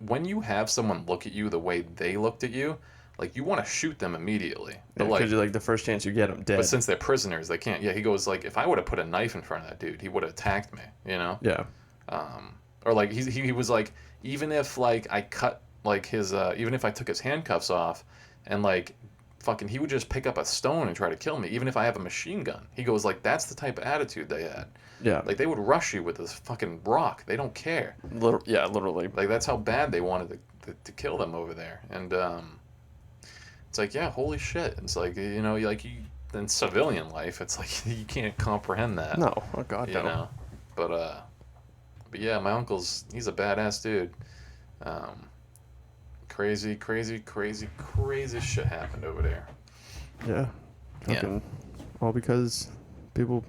when you have someone look at you the way they looked at you, like you want to shoot them immediately. But Yeah, like, because you're like the first chance you get them dead. but since they're prisoners, they can't. Yeah, he goes like, if I would have put a knife in front of that dude, he would have attacked me. You know. Yeah. Or like he was like, even if like I cut like his even if I took his handcuffs off and like fucking he would just pick up a stone and try to kill me even if I have a machine gun. He goes like that's the type of attitude they had. Yeah. Like they would rush you with this fucking rock. They don't care. Yeah, literally. Like that's how bad they wanted to kill them over there. And it's like, yeah, holy shit. It's like, you know, like you in civilian life, it's like you can't comprehend that. No. Oh God, You no. know. But yeah, my he's a badass dude. Crazy shit happened over there. Yeah. Fucking all because people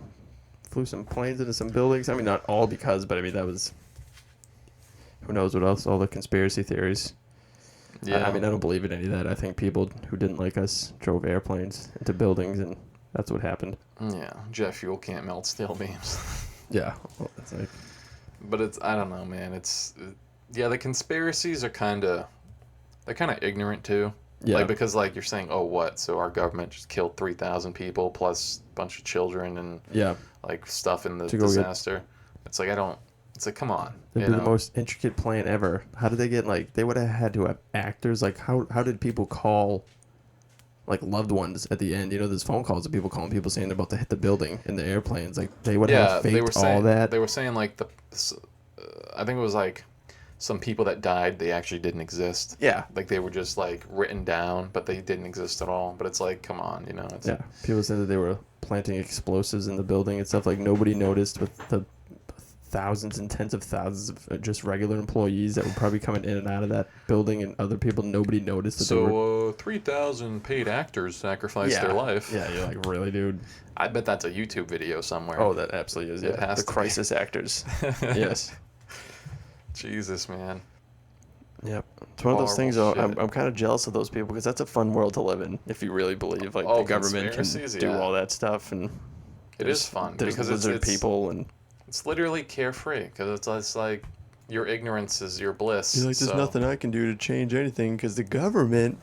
flew some planes into some buildings. I mean, not all because, but I mean that was. Who knows what else? All the conspiracy theories. Yeah. I mean, I don't believe in any of that. I think people who didn't like us drove airplanes into buildings, and that's what happened. Yeah, jet fuel can't melt steel beams. Yeah. Well, it's like. But I don't know, man. Yeah, the conspiracies are they're kind of ignorant too. Yeah. Like because like you're saying, oh what? So our government just killed 3,000 people plus a bunch of children and Yeah. like stuff in the To go disaster. It's like It's like come on. It'd be the most intricate plan ever. How did they get like? They would have had to have actors. Like how did people call? Like loved ones at the end, you know, there's phone calls of people calling people saying they're about to hit the building in the airplanes. Like they would have faked they were saying, all that. They were saying like I think it was like some people that died they actually didn't exist. Yeah. Like they were just like written down, but they didn't exist at all. But it's like, come on, you know. It's, Yeah. People said that they were planting explosives in the building and stuff. Like nobody noticed with the thousands and tens of thousands of just regular employees that were probably coming in and out of that building, and other people nobody noticed. That so 3,000 paid actors sacrificed their life. Yeah, you're like, really, dude? I bet that's a YouTube video somewhere. Oh, that absolutely is. It Yeah, has the to crisis actors. Yes. Jesus, man. Yep. It's one of those things, though. Horrible shit. I'm kind of jealous of those people because that's a fun world to live in if you really believe like the government can do all that stuff, and it is fun there's because lizard it's people and it's literally carefree because it's like your ignorance is your bliss. you're like, there's nothing I can do to change anything because the government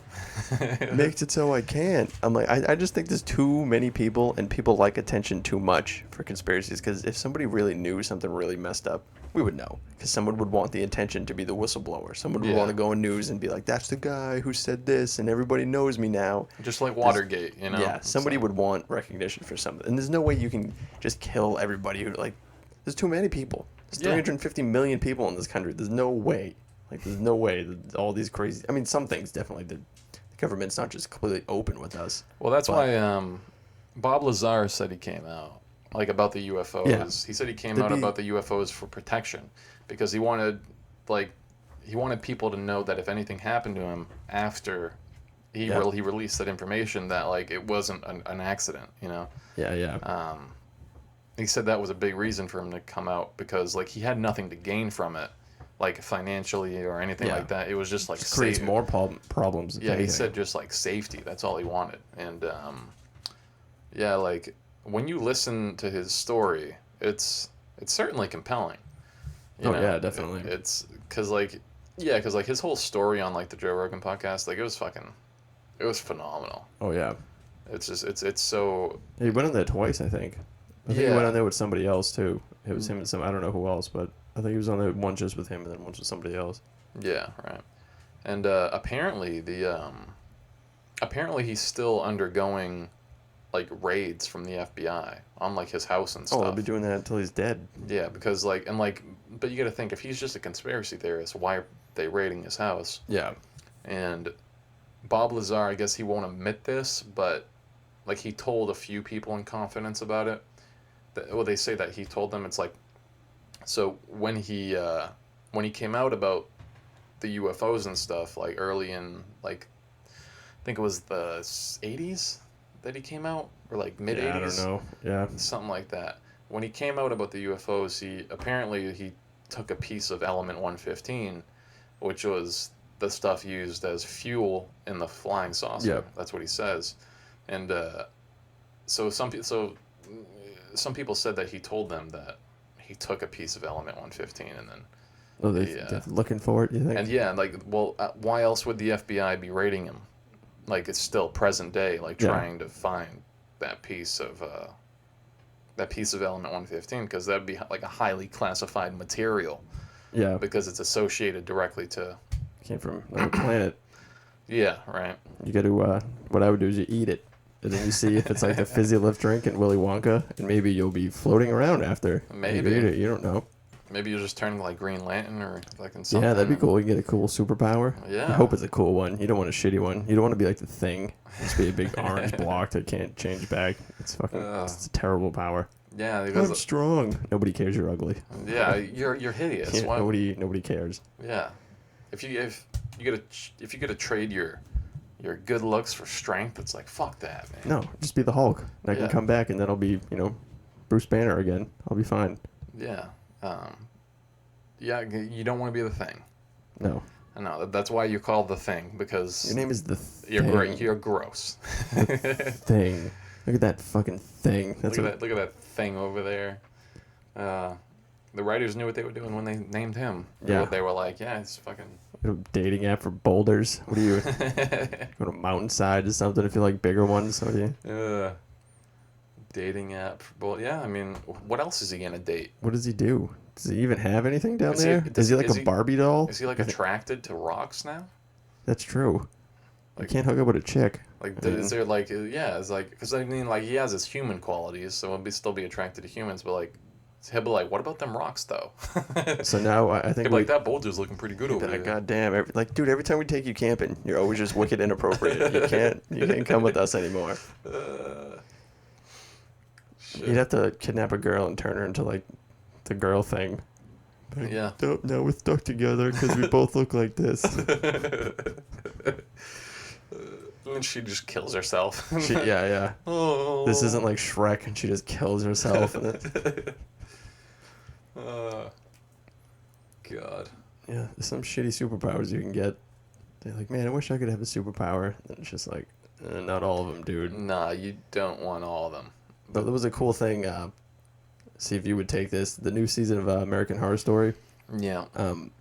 makes it so I can't. I'm like, I just think there's too many people and people like attention too much for conspiracies, because if somebody really knew something really messed up, we would know, because someone would want the attention to be the whistleblower. Someone would want to go in news and be like, that's the guy who said this and everybody knows me now. Just like Watergate, you know? Yeah, somebody would want recognition for something. And there's no way you can just kill everybody who, like, there's too many people. There's 350 million people in this country. There's no way. Like, there's no way that all these crazy... I mean, some things definitely, the government's not just completely open with us. Well, that's why Bob Lazar said he came out, like, about the UFOs. Yeah. He said he came out about the UFOs for protection, because he wanted people to know that if anything happened to him after he released that information, that, like, it wasn't an accident, you know? Yeah. He said that was a big reason for him to come out, because like he had nothing to gain from it, like financially or anything like that. It was just like creates more problems. Yeah, he said just like safety. That's all he wanted. And yeah, like when you listen to his story, it's certainly compelling. You know? Yeah, definitely. It's because like his whole story on like the Joe Rogan podcast, like it was phenomenal. Oh yeah. It's just it's so. He went on there twice, I think. I think he went on there with somebody else too. It was him and I don't know who else, but I think he was on there one just with him and then once with somebody else. Yeah, right. And apparently he's still undergoing like raids from the FBI on like his house and stuff. Oh, he'll be doing that until he's dead. Yeah, because but you got to think, if he's just a conspiracy theorist, why are they raiding his house? Yeah. And Bob Lazar, I guess he won't admit this, but like he told a few people in confidence about it. They say that he told them, it's like, so when he came out about the UFOs and stuff, like early in like I think it was the 80s that he came out, or like mid 80s. Yeah, I don't know. Yeah. Something like that. When he came out about the UFOs, he took a piece of element 115, which was the stuff used as fuel in the flying saucer. Yep. That's what he says. And so some people said that he told them that he took a piece of element 115 and then. Oh, they're looking for it, you think? And yeah, like, well, why else would the FBI be raiding him? Like, it's still present day, like trying to find that piece of element 115, because that'd be like a highly classified material. Yeah. Because it's associated directly to. Came from another planet. Yeah, right. You got to. What I would do is you eat it, and then you see if it's like the fizzy lift drink in Willy Wonka, and maybe you'll be floating around after. Maybe. You don't know. Maybe you'll just turn like Green Lantern or like in something. Yeah, that'd be cool. You get a cool superpower. Yeah. I hope it's a cool one. You don't want a shitty one. You don't want to be like the Thing. Just be a big orange block that can't change back. It's fucking. It's a terrible power. Yeah, because I'm strong. Nobody cares you're ugly. Yeah, you're hideous. Yeah, nobody cares. Yeah, if you get to trade your good looks for strength, it's like fuck that, man. No, just be the Hulk. And I can come back and then I'll be Bruce Banner again. I'll be fine. Yeah, you don't want to be the Thing. No. No, that's why you're called the Thing, because your name is the Thing. You're gross. Thing. Look at that fucking thing. Look at that thing over there. The writers knew what they were doing when they named him. Yeah. They were like, yeah, it's fucking. Dating app for boulders. What do you go to mountainside or something if you like bigger ones? What do you? Dating app for boulders. Yeah, I mean, what else is he gonna date? What does he do? Does he even have anything down there? Is he like a Barbie doll? Is he like attracted to rocks now? That's true. Like, you can't hook up with a chick. Like, is there like, it's like, because I mean, like, he has his human qualities, so he'll still be attracted to humans, but like, he'll be like, what about them rocks though? So now I think like that boulder's looking pretty good over there. God damn, dude, every time we take you camping, you're always just wicked inappropriate. You can't come with us anymore. You'd have to kidnap a girl and turn her into like the girl thing. Like, yeah. Now we're stuck together because we both look like this. And she just kills herself. Yeah. Oh. This isn't like Shrek and she just kills herself. God. Yeah, there's some shitty superpowers you can get. They're like, man, I wish I could have a superpower. And it's just like, not all of them, dude. Nah, you don't want all of them. But there was a cool thing. See if you would take this. The new season of American Horror Story. Yeah. Don't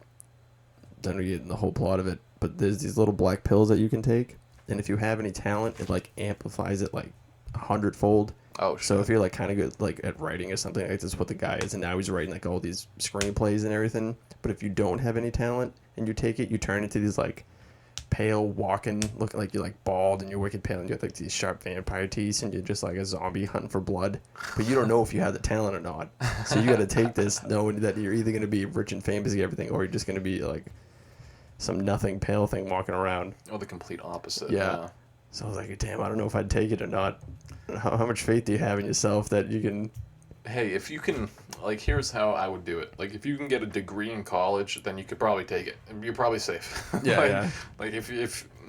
know you get the whole plot of it, but there's these little black pills that you can take, and if you have any talent, it like amplifies it like 100-fold. Oh, shit. So if you're like kind of good like at writing or something, like this is what the guy is, and now he's writing like all these screenplays and everything. But if you don't have any talent and you take it, you turn into these like pale walking, looking like you're like bald and you're wicked pale and you have like these sharp vampire teeth and you're just like a zombie hunting for blood. But you don't know if you have the talent or not. So you got to take this knowing that you're either going to be rich and famous and everything, or you're just going to be like some nothing pale thing walking around. Oh, the complete opposite. Yeah. So I was like, damn, I don't know if I'd take it or not. How much faith do you have in yourself that you can... Hey, if you can, like, here's how I would do it. Like, if you can get a degree in college, then you could probably take it. You're probably safe. Yeah, Like, if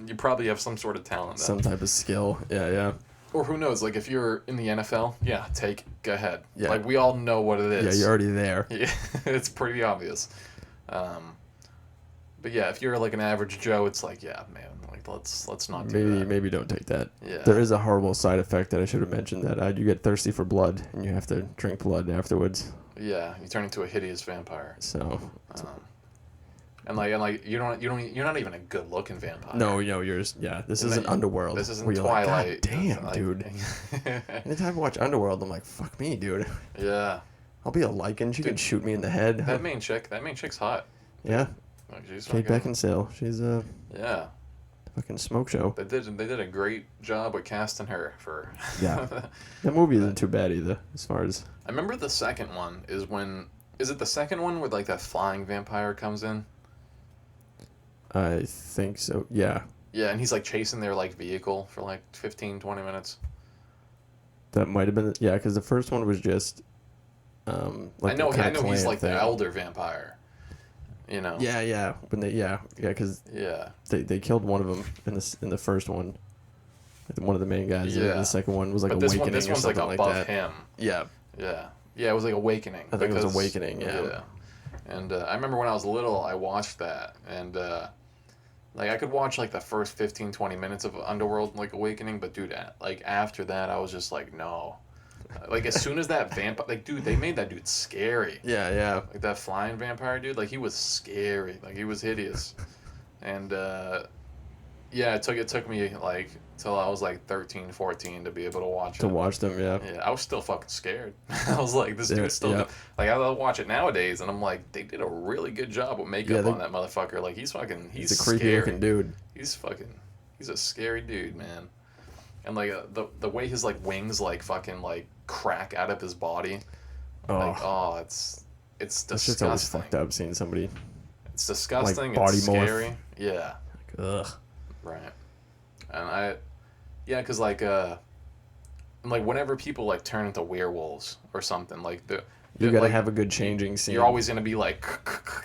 you probably have some sort of talent. Some type of skill. Yeah. Or who knows? Like, if you're in the NFL, yeah, go ahead. Yeah. Like, we all know what it is. Yeah, you're already there. Yeah, it's pretty obvious. But yeah, if you're like an average Joe, it's like, yeah, man, like let's not do that. Maybe don't take that. Yeah. There is a horrible side effect that I should have mentioned, that you get thirsty for blood and you have to drink blood afterwards. Yeah, you turn into a hideous vampire. So. And you're not even a good looking vampire. No, this isn't Underworld. This isn't where Twilight. Like, God damn, dude. Anytime I watch Underworld, I'm like, fuck me, dude. Yeah. I'll be a lichen. She can shoot me in the head. That main chick's hot. Yeah. Like, she's Kate Beckinsale. She's yeah. Fucking smoke show. They did a great job with casting her for. Yeah. That movie isn't too bad either, as far as. I remember the second one is when. Is it the second one where like that flying vampire comes in? I think so. Yeah. Yeah, and he's like chasing their like vehicle for like 15, 20 minutes. That might have been because the first one was just. I know he's like the elder vampire. You know. Yeah. When because Yeah. they killed one of them in the first one. One of the main guys. Yeah. And the second one was like But Awakening this or one's like something above that. him. Yeah. Yeah. Yeah, it was like Awakening. I think it was Awakening, yeah. And I remember when I was little, I watched that. And, like, I could watch, like, the first 15, 20 minutes of Underworld, like, Awakening. But, dude, like, after that, I was just like, no. Like, as soon as that vampire... Like, dude, they made that dude scary. Yeah. Like, that flying vampire dude, like, he was scary. Like, he was hideous. And, yeah, it took me, like, till I was, like, 13, 14 to be able to watch it. To watch them, yeah. Yeah, I was still fucking scared. I was like, this dude's still good. Like, I'll watch it nowadays, and I'm like, they did a really good job with makeup on that motherfucker. Like, he's a creepy looking dude. He's a scary dude, man. And, like, the way his, like, wings, like, fucking, like, crack out of his body. Oh. Like, it's disgusting. It's just always fucked up seeing somebody. It's disgusting. Like, body it's morph. scary. Yeah. Like, ugh. Right. And because like whenever people like turn into werewolves or something, like you gotta like, have a good changing scene. You're always gonna be like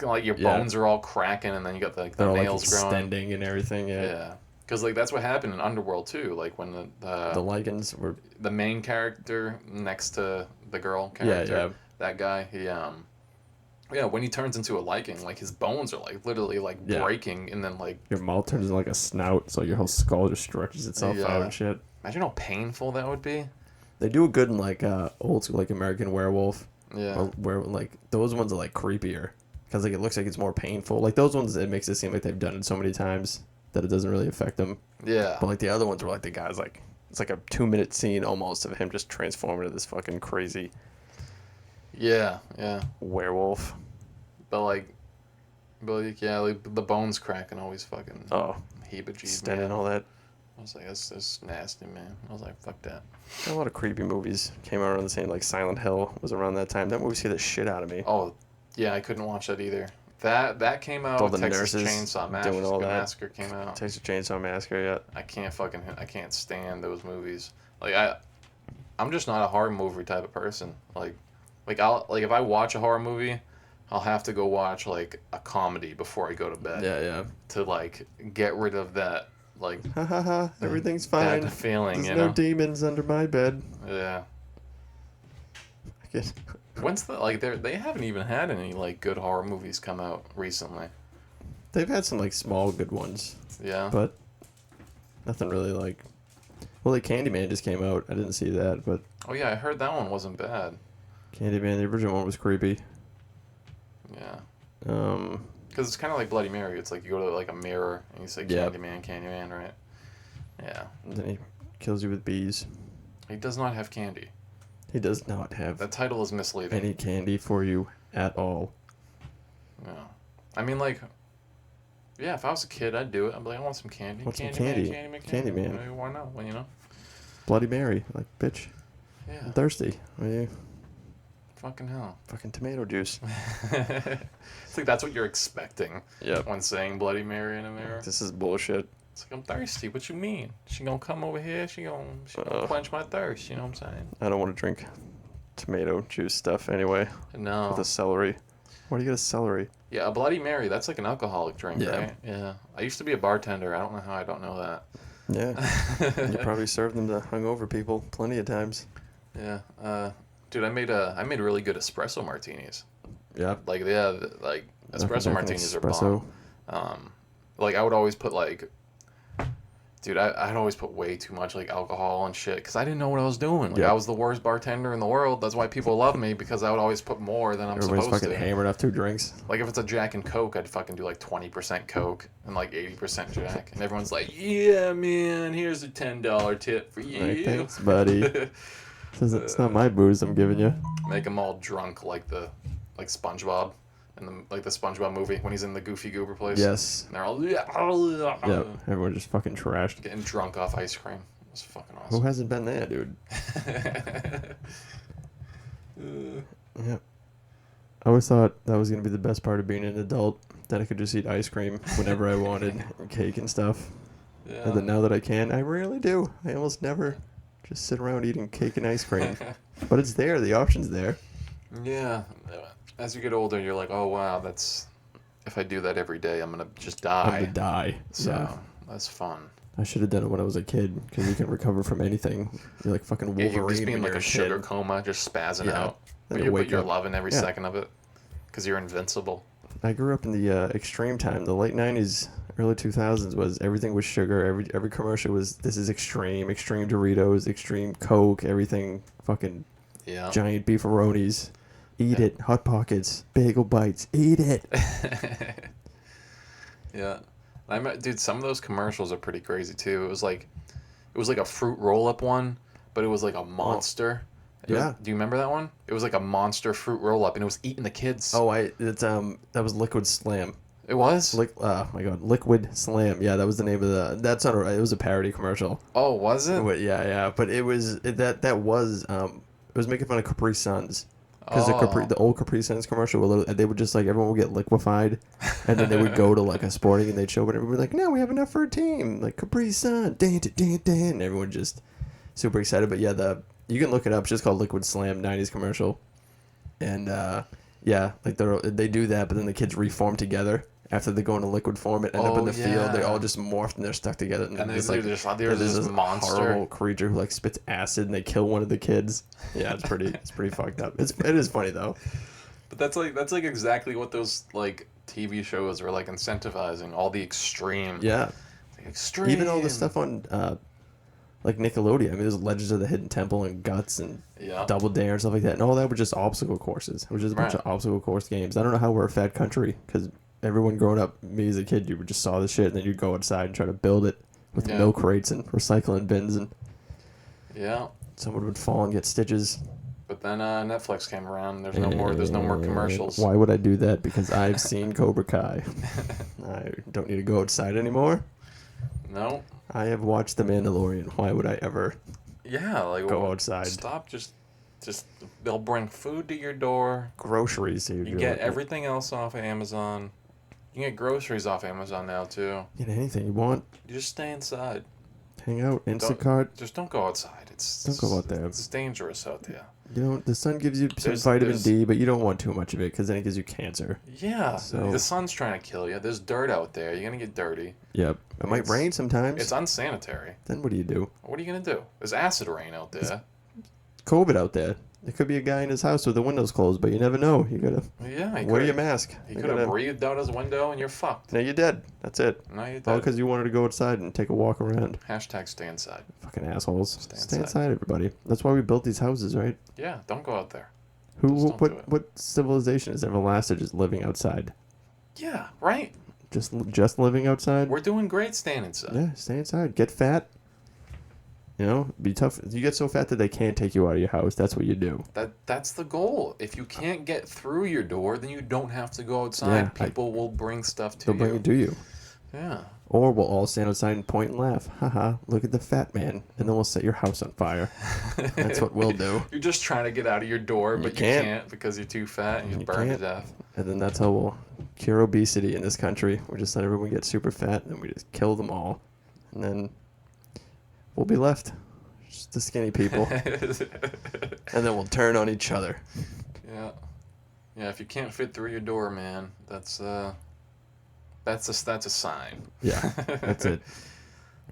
your bones are all cracking, and then you got the nails like growing, extending and everything. Yeah. Because like that's what happened in Underworld too. Like when the lichens were the main character next to the girl character, that guy, when he turns into a lichen, like his bones are like literally like breaking, and then like your mouth turns into like a snout, so your whole skull just stretches itself out and shit. Imagine how painful that would be. They do it good in like old school, like American Werewolf. Yeah. Where like those ones are like creepier, because like it looks like it's more painful. Like those ones, it makes it seem like they've done it so many times that it doesn't really affect them. Yeah. But like the other ones were like the guys like it's like a 2-minute scene almost of him just transforming into this fucking crazy. Yeah. Werewolf. But the bones cracking always fucking heebie-jeebies. Extending all that. I was like, that's nasty, man. I was like, fuck that. A lot of creepy movies came out around the same, like Silent Hill was around that time. That movie scared the shit out of me. Oh, yeah, I couldn't watch that either. That came out. All the Texas nurses Chainsaw doing all that. Massacre came out. Texas Chainsaw Massacre, yeah. I can't stand those movies. Like I'm just not a horror movie type of person. Like if I watch a horror movie, I'll have to go watch like a comedy before I go to bed. Yeah. To like get rid of that like everything's fine. That feeling, There's no demons under my bed. Yeah. I guess. When's they haven't even had any like good horror movies come out recently. They've had some like small good ones. Yeah. But nothing really like. Well, like Candyman just came out. I didn't see that, but. Oh yeah, I heard that one wasn't bad. Candyman, the original one was creepy. Yeah. Because it's kind of like Bloody Mary. It's like you go to like a mirror and you say Candyman, right? Yeah. And then he kills you with bees. He does not have candy. He does not have. That title is misleading. Any candy for you at all. No. I mean, like, yeah, if I was a kid, I'd do it. I'd be like, I want some candy. Candyman. Maybe why not? Well, you know. Bloody Mary, like, bitch. Yeah. I'm thirsty. Are you? Fucking hell. Fucking tomato juice. It's like that's what you're expecting. Yep. When saying Bloody Mary in a mirror. This is bullshit. It's like, I'm thirsty. What you mean? She gonna come over here? She gonna quench my thirst. You know what I'm saying? I don't want to drink tomato juice stuff anyway. No. With a celery. Why do you get a celery? Yeah, a Bloody Mary. That's like an alcoholic drink, right? Yeah. I used to be a bartender. I don't know how I don't know that. Yeah. You probably served them to hungover people plenty of times. Yeah. Dude, I made really good espresso martinis. Yeah. Like espresso martinis are bomb. Like I would always put like, dude, I'd always put way too much like alcohol and shit because I didn't know what I was doing. Like I was the worst bartender in the world. That's why people love me because I would always put more than I'm supposed to. Everybody's fucking hammered off 2 drinks. Like if it's a Jack and Coke, I'd fucking do like 20% Coke and like 80% Jack, and everyone's like, "Yeah, man, here's a $10 tip for you." Like, thanks, buddy. It's not my booze I'm giving you. Make them all drunk like SpongeBob in the SpongeBob movie when he's in the Goofy Goober place. Yes. And they're all yeah. Everyone just fucking trashed. Getting drunk off ice cream. It was fucking awesome. Who hasn't been there, dude? Yeah. I always thought that was gonna be the best part of being an adult, that I could just eat ice cream whenever I wanted, and cake and stuff. Yeah. And then now that I can, I rarely do. I almost never just sit around eating cake and ice cream. But it's there. The option's there. Yeah. As you get older, you're like, oh, wow, it's if I do that every day, I'm gonna just I'm die. gonna die. So Yeah. that's fun. I should have done it when I was a kid because you can recover from anything. You're like fucking Yeah, Wolverine you just be in when like you're a a sugar kid. coma, just spazzing Yeah. out. Then But you you're, wake up. loving every Yeah. second of it because you're invincible. I grew up in the extreme time. The late 90s, early 2000s was everything was sugar. Every commercial was this is extreme Doritos, extreme Coke, everything fucking Yeah. giant beefaronis. Eat Yeah. it. Hot Pockets, bagel bites. Eat it. Yeah. Dude, some of those commercials are pretty crazy too. It was like a fruit roll-up one, but it was like a monster. Yeah. Do you remember that one? It was like a monster fruit roll-up, and it was eating the kids. Oh, it's that was Liquid Slam. It was? Oh my god, Liquid Slam. Yeah, that was the name of the. That's not a. It was a parody commercial. Oh, was it? Yeah. But it was that was it was making fun of Capri Suns. Because Oh. the old Capri Suns commercial, they would just like everyone would get liquefied, and then they would go to like a sporting and they'd show, but everyone would be like, "No, we have enough for a team." Like Capri Sun, dan, and everyone just super excited. But yeah, you can look it up. It's just called Liquid Slam '90s commercial, and yeah, like they do that, but then the kids reform together after they go into liquid form and end up in the field. They all just morphed and they're stuck together. And there's there's this monster horrible creature who like spits acid and they kill one of the kids. Yeah, it's pretty fucked up. It is funny though. But that's like exactly what those like TV shows are like incentivizing, all the extreme. Yeah. Extreme. Even all the stuff on like Nickelodeon. I mean, there's Legends of the Hidden Temple and Guts and Double Dare and stuff like that. And all that were just obstacle courses. It was just a bunch of obstacle course games. I don't know how we're a fat country because everyone growing up, me as a kid, you just saw this shit and then you'd go outside and try to build it with milk crates and recycling bins and someone would fall and get stitches. But then Netflix came around and there's no more commercials. Why would I do that? Because I've seen Cobra Kai. I don't need to go outside anymore. No. I have watched The Mandalorian. Why would I ever go outside? Stop. Just they'll bring food to your door. Groceries. You get everything else off of Amazon. You can get groceries off Amazon now too. Get anything you want. You just stay inside. Hang out. Instacart. Just don't go outside. Don't go out there. It's dangerous out there. You know, the sun gives you some vitamin D, but you don't want too much of it because then it gives you cancer. Yeah. So, the sun's trying to kill you. There's dirt out there. You're going to get dirty. Yep. It might rain sometimes. It's unsanitary. Then what do you do? What are you going to do? There's acid rain out there. There's COVID out there. There could be a guy in his house with the windows closed, but you never know. You gotta wear your mask. He could have breathed out his window and you're fucked. Now you're dead. That's it. No, you're dead. All because you wanted to go outside and take a walk around. Hashtag stay inside. Fucking assholes. Stay inside, everybody. That's why we built these houses, right? Yeah, don't go out there. What civilization has ever lasted just living outside? Yeah, right? Just living outside? We're doing great staying inside. Yeah, stay inside. Get fat. You know, be tough. You get so fat that they can't take you out of your house. That's what you do. That's the goal. If you can't get through your door, then you don't have to go outside. Yeah, People will bring stuff to you. They'll bring it to you. Yeah. Or we'll all stand outside and point and laugh. Haha, look at the fat man. And then we'll set your house on fire. That's what we'll do. You're just trying to get out of your door, but you can't because you're too fat and you burn to death. And then that's how we'll cure obesity in this country. We'll just let everyone get super fat and we just kill them all. And then we'll be left. Just the skinny people. And then we'll turn on each other. Yeah. Yeah, if you can't fit through your door, man, that's a sign. Yeah, that's it.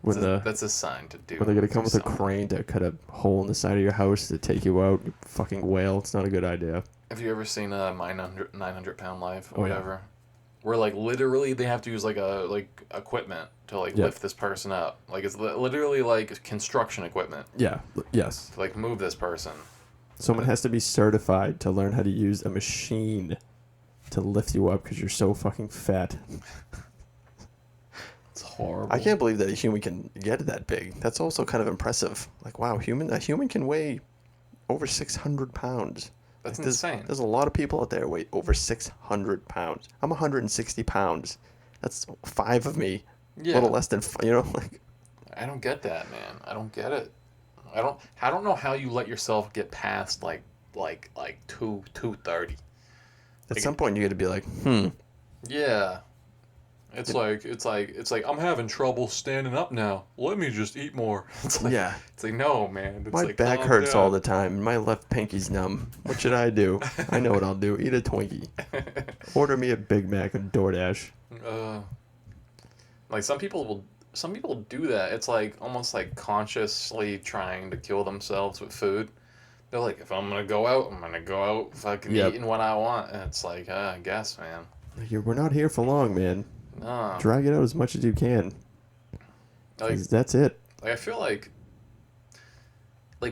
That's a sign to do. When they're gonna come with a crane to cut a hole in the side of your house to take you out, you fucking whale. It's not a good idea. Have you ever seen My 900 Pound Life or whatever? Yeah. Where like literally they have to use like equipment to lift this person up. Like it's literally like construction equipment. Yeah. Yes. To move this person. Someone has to be certified to learn how to use a machine to lift you up because you're so fucking fat. It's horrible. I can't believe that a human can get that big. That's also kind of impressive. Like, wow, a human can weigh over 600 pounds. That's insane. There's a lot of people out there who weigh over 600 pounds. I'm 160 pounds. That's 5 of me. Yeah. A little less than, I don't get that, man. I don't get it. I don't know how you let yourself get past like 230. At some point, you got to be like, Yeah. It's like I'm having trouble standing up now. Let me just eat more. It's like Yeah. it's like no, man. It's My like back calm hurts all down. the time, and my left pinky's numb. What should I do? I know what I'll do. Eat a Twinkie. Order me a Big Mac and DoorDash. Like some people do that. It's like almost like consciously trying to kill themselves with food. They're like, if I'm gonna go out, I'm gonna go out fucking Yep. eating what I want. And it's like, I guess, man. We're not here for long, man. No. Drag it out as much as you can. Like, 'Cause that's it. I feel like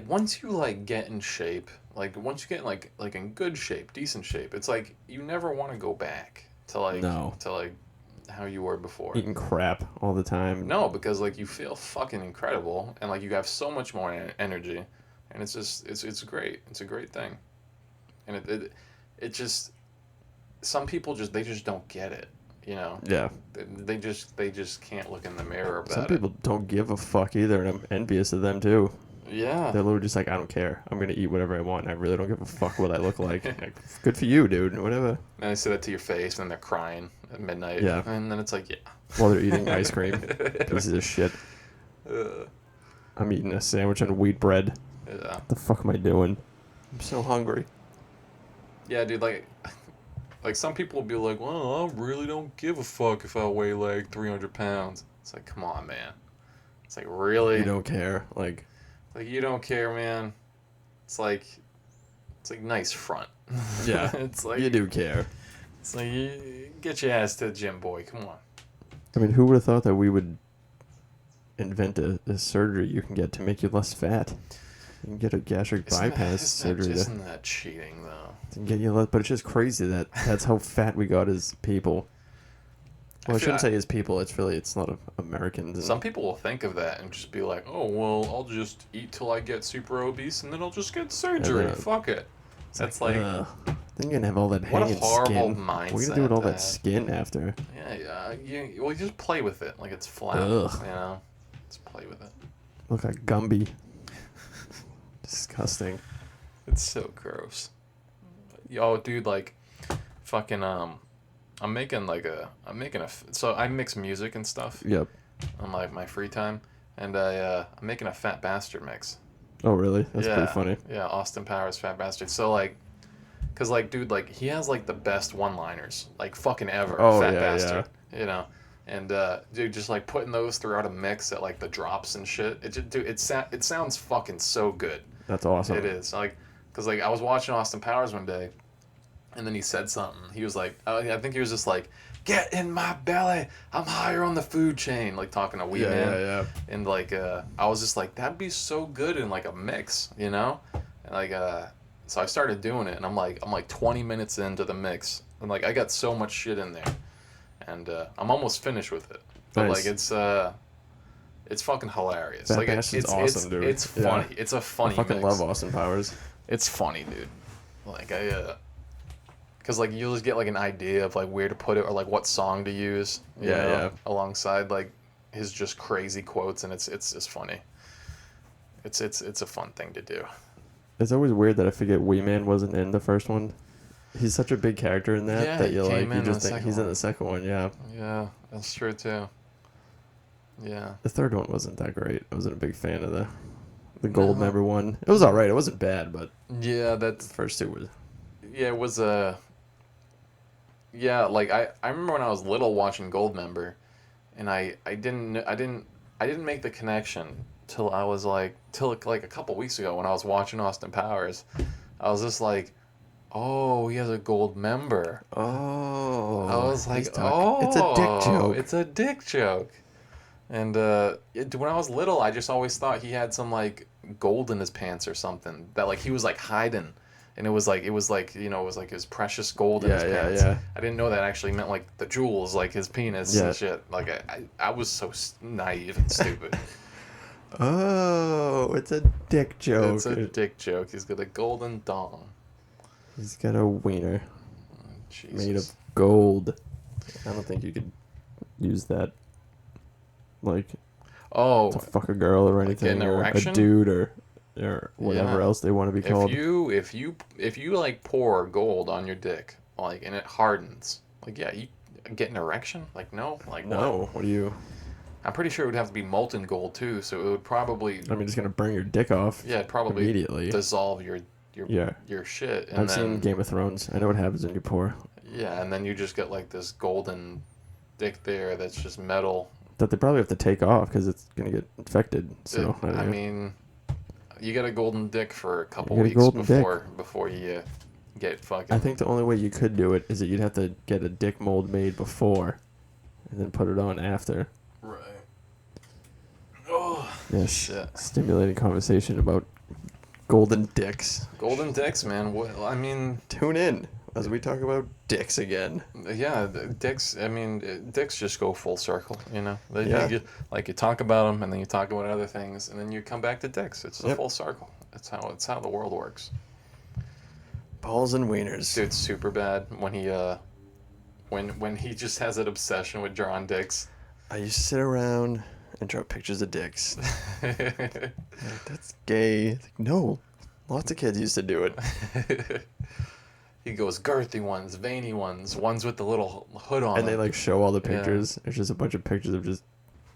once you like get in shape, like once you get like in good shape, decent shape, it's like you never want to go back to like how you were before. Eating crap all the time. No, because like you feel fucking incredible and like you have so much more energy, and it's just it's great. It's a great thing, and it just some people they just don't get it. You know. Yeah. They just can't look in the mirror about it. Some people don't give a fuck either, and I'm envious of them too. Yeah. They're literally just like, I don't care. I'm gonna eat whatever I want. And I really don't give a fuck what I look like. Like, good for you, dude. Whatever. And they say that to your face, and then they're crying at midnight. Yeah. And then it's like, yeah. While they're eating ice cream. Pieces of shit. I'm eating a sandwich on wheat bread. Yeah. What the fuck am I doing? I'm so hungry. Yeah, dude. Like some people will be like, well, I really don't give a fuck if I weigh like 300 pounds. It's like, come on, man. It's like, really? You don't care. Like you don't care, man. It's like nice front. Yeah. It's like you do care. It's like you get your ass to the gym, boy. Come on. I mean, who would have thought that we would invent a surgery you can get to make you less fat? You can get a gastric bypass surgery Isn't that cheating though? to get you less. But it's just crazy that that's how fat we got as people. Well, I shouldn't say as people. It's a lot of Americans. Some people will think of that and just be like, "Oh, well, I'll just eat till I get super obese, and then I'll just get surgery. Fuck it." That's like, then you're gonna have all that what a hanging horrible skin. mindset. What are you gonna do with all that skin after? Yeah. You just play with it like it's flat. Ugh. You know, just play with it. Look like Gumby. Disgusting. It's so gross. Yo, dude, like, fucking I'm making so I mix music and stuff. Yep. On like my free time, and I'm making a Fat Bastard mix. Oh really? That's pretty funny. Yeah, Austin Powers Fat Bastard. So like, cause like, dude, like he has like the best one-liners like fucking ever. Oh, Fat yeah, Bastard. Yeah. You know, and dude, just like putting those throughout a mix at like the drops and shit. It sounds fucking so good. That's awesome. It is like, cause like I was watching Austin Powers one day. And then he said something. He was like, I think he was just like, "Get in my belly. I'm higher on the food chain." Like talking to Wee Man. Yeah. And like, I was just like, that'd be so good in like a mix, you know? And like, so I started doing it, and I'm like 20 minutes into the mix, and like I got so much shit in there, and I'm almost finished with it. But nice. like it's fucking hilarious. Fat like Bastard's awesome, dude. It's funny. Yeah. It's a funny. I fucking mix. love Austin Powers. It's funny, dude. Like because like you'll just get like an idea of like where to put it or like what song to use. You know, alongside like his just crazy quotes, and it's just funny. It's a fun thing to do. It's always weird that I forget Wee Man wasn't in the first one. He's such a big character in that that you just think he's in the second one. Yeah. Yeah, that's true too. Yeah. The third one wasn't that great. I wasn't a big fan of the gold member one. It was all right. It wasn't bad, but yeah, that's the first two was. Yeah, it was yeah, like I remember when I was little watching Goldmember, and I didn't make the connection till a couple weeks ago when I was watching Austin Powers. I was just like, oh, he has a gold member. Oh. I was like, it's a dick joke. It's a dick joke. And when I was little, I just always thought he had some like gold in his pants or something that like he was like hiding. And it was like you know, it was like his precious gold in his pants. Yeah. I didn't know that actually meant like the jewels, like his penis and shit. Like I was so naive and stupid. Oh, it's a dick joke. It's a dick joke. He's got a golden dong. He's got a wiener Jesus. made of gold. I don't think you could use that like to fuck a girl or anything, or a dude or whatever else they want to be called. If you like pour gold on your dick, like, and it hardens, like, yeah, get an erection? Like, no? Like, No. What do you... I'm pretty sure it would have to be molten gold, too, so it would probably... I mean, it's going to burn your dick off it'd probably immediately. dissolve your shit. And I've seen Game of Thrones. I know what happens when you pour. Yeah, and then you just get, like, this golden dick there that's just metal. That they probably have to take off because it's going to get infected. So I mean, you get a golden dick for a couple You get a weeks golden before you get fucking... I think the only way you could do it is that you'd have to get a dick mold made before and then put it on after. Right. Oh, Yes. shit. Stimulating conversation about golden dicks. Golden dicks, man. I mean... Tune in as we talk about dicks again. Yeah, dicks, I mean, dicks just go full circle, you know? Yeah. You talk about them, and then you talk about other things, and then you come back to dicks. It's a full circle. It's how the world works. Balls and wieners. Dude's super bad when he when he just has an obsession with drawing dicks. I used to sit around and draw pictures of dicks. Like, that's gay. It's like, no, lots of kids used to do it. He goes girthy ones, veiny ones with the little hood on. And they them. like show all the pictures. It's just a bunch of pictures of just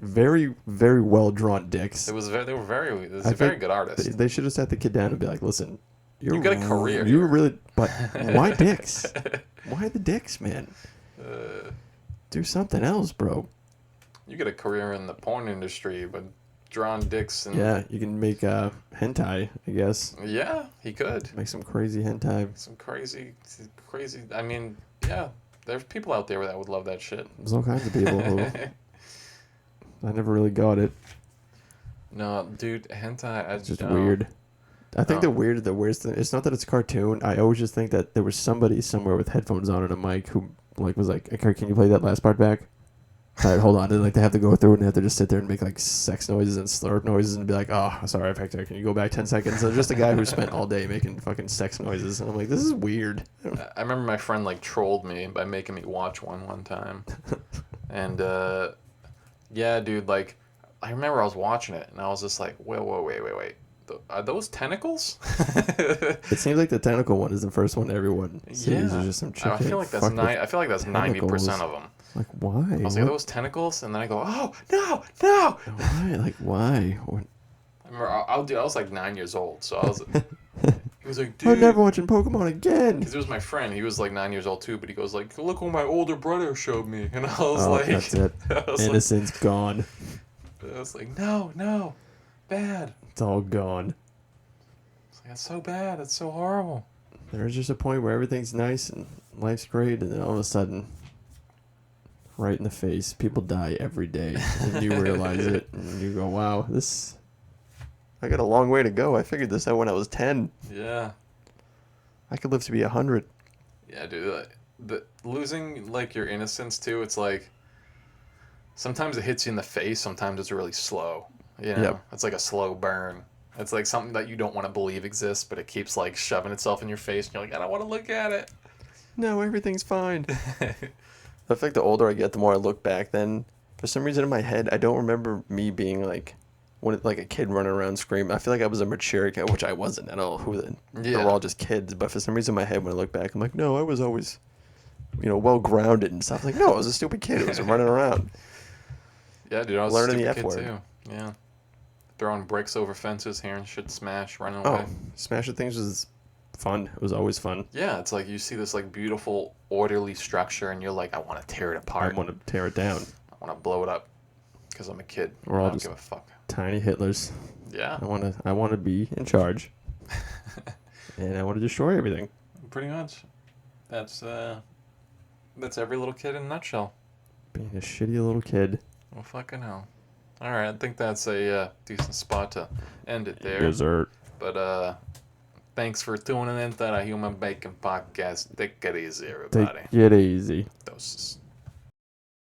very, very well drawn dicks. They were very good artists. They should have sat the kid down and be like, listen, you got a career. You really, but why dicks? Why the dicks, man? Do something else, bro. You get a career in the porn industry, but drawing dicks and Yeah, you can make hentai, I guess. yeah, he could Make some crazy hentai. some crazy. I mean, yeah, there's people out there that would love that shit. There's all kinds of people who I never really got it. No, dude, hentai. It's just weird. I think the weirdest thing, it's not that it's a cartoon. I always just think that there was somebody somewhere with headphones on and a mic who like was like, okay, can you play that last part back? All right, hold on. And like they have to go through and they have to just sit there and make like sex noises and slurp noises and be like, oh, sorry, Victor, can you go back 10 seconds? So just a guy who spent all day making fucking sex noises. And I'm like, this is weird. I remember my friend like trolled me by making me watch one time, and yeah, dude, like I remember I was watching it and I was just like, wait. Are those tentacles? It seems like the tentacle one is the first one everyone sees. Yeah. Just some I feel like that's 90% of them. Like, why? I was like, those tentacles, and then I go, oh no! Why? Like, why? I remember I was like 9 years old, so I was. He was like, dude. I'm never watching Pokemon again. Because it was my friend. He was like 9 years old too, but he goes like, look what my older brother showed me, and I was like, that's it. Innocence gone. I was like, no, bad. It's all gone. It's like, that's so bad. It's so horrible. There's just a point where everything's nice and life's great, and then all of a sudden, right in the face, people die every day, and you realize it, and you go, wow, I got a long way to go. I figured this out when I was 10. Yeah. I could live to be 100. Yeah, dude. The losing like your innocence too. It's like sometimes it hits you in the face. Sometimes it's really slow. You know, Yep. It's like a slow burn. It's like something that you don't want to believe exists, but it keeps like shoving itself in your face, and you're like, I don't want to look at it. No, everything's fine. I feel like the older I get, the more I look back. Then, for some reason in my head, I don't remember me being like a kid running around screaming. I feel like I was a mature kid, which I wasn't at all. They were all just kids. But for some reason in my head, when I look back, I'm like, no, I was always, well grounded and stuff. Like, no, I was a stupid kid. I was running around. Yeah, dude, I was Learning a the stupid F kid word. too. Yeah. Throwing bricks over fences, hearing shit smash, running away. Oh, smashing things was fun. It was always fun. Yeah, it's like you see this like beautiful, orderly structure, and you're like, I want to tear it apart. I want to tear it down. I want to blow it up because I'm a kid. We're I all don't just give a fuck. tiny Hitlers. Yeah. I want to be in charge, and I want to destroy everything. Pretty much. That's every little kid in a nutshell. Being a shitty little kid. Well, fucking hell. All right, I think that's a decent spot to end it there. Dessert. But thanks for tuning in to the Human Bacon Podcast. Take it easy, everybody. Take it easy. Doses.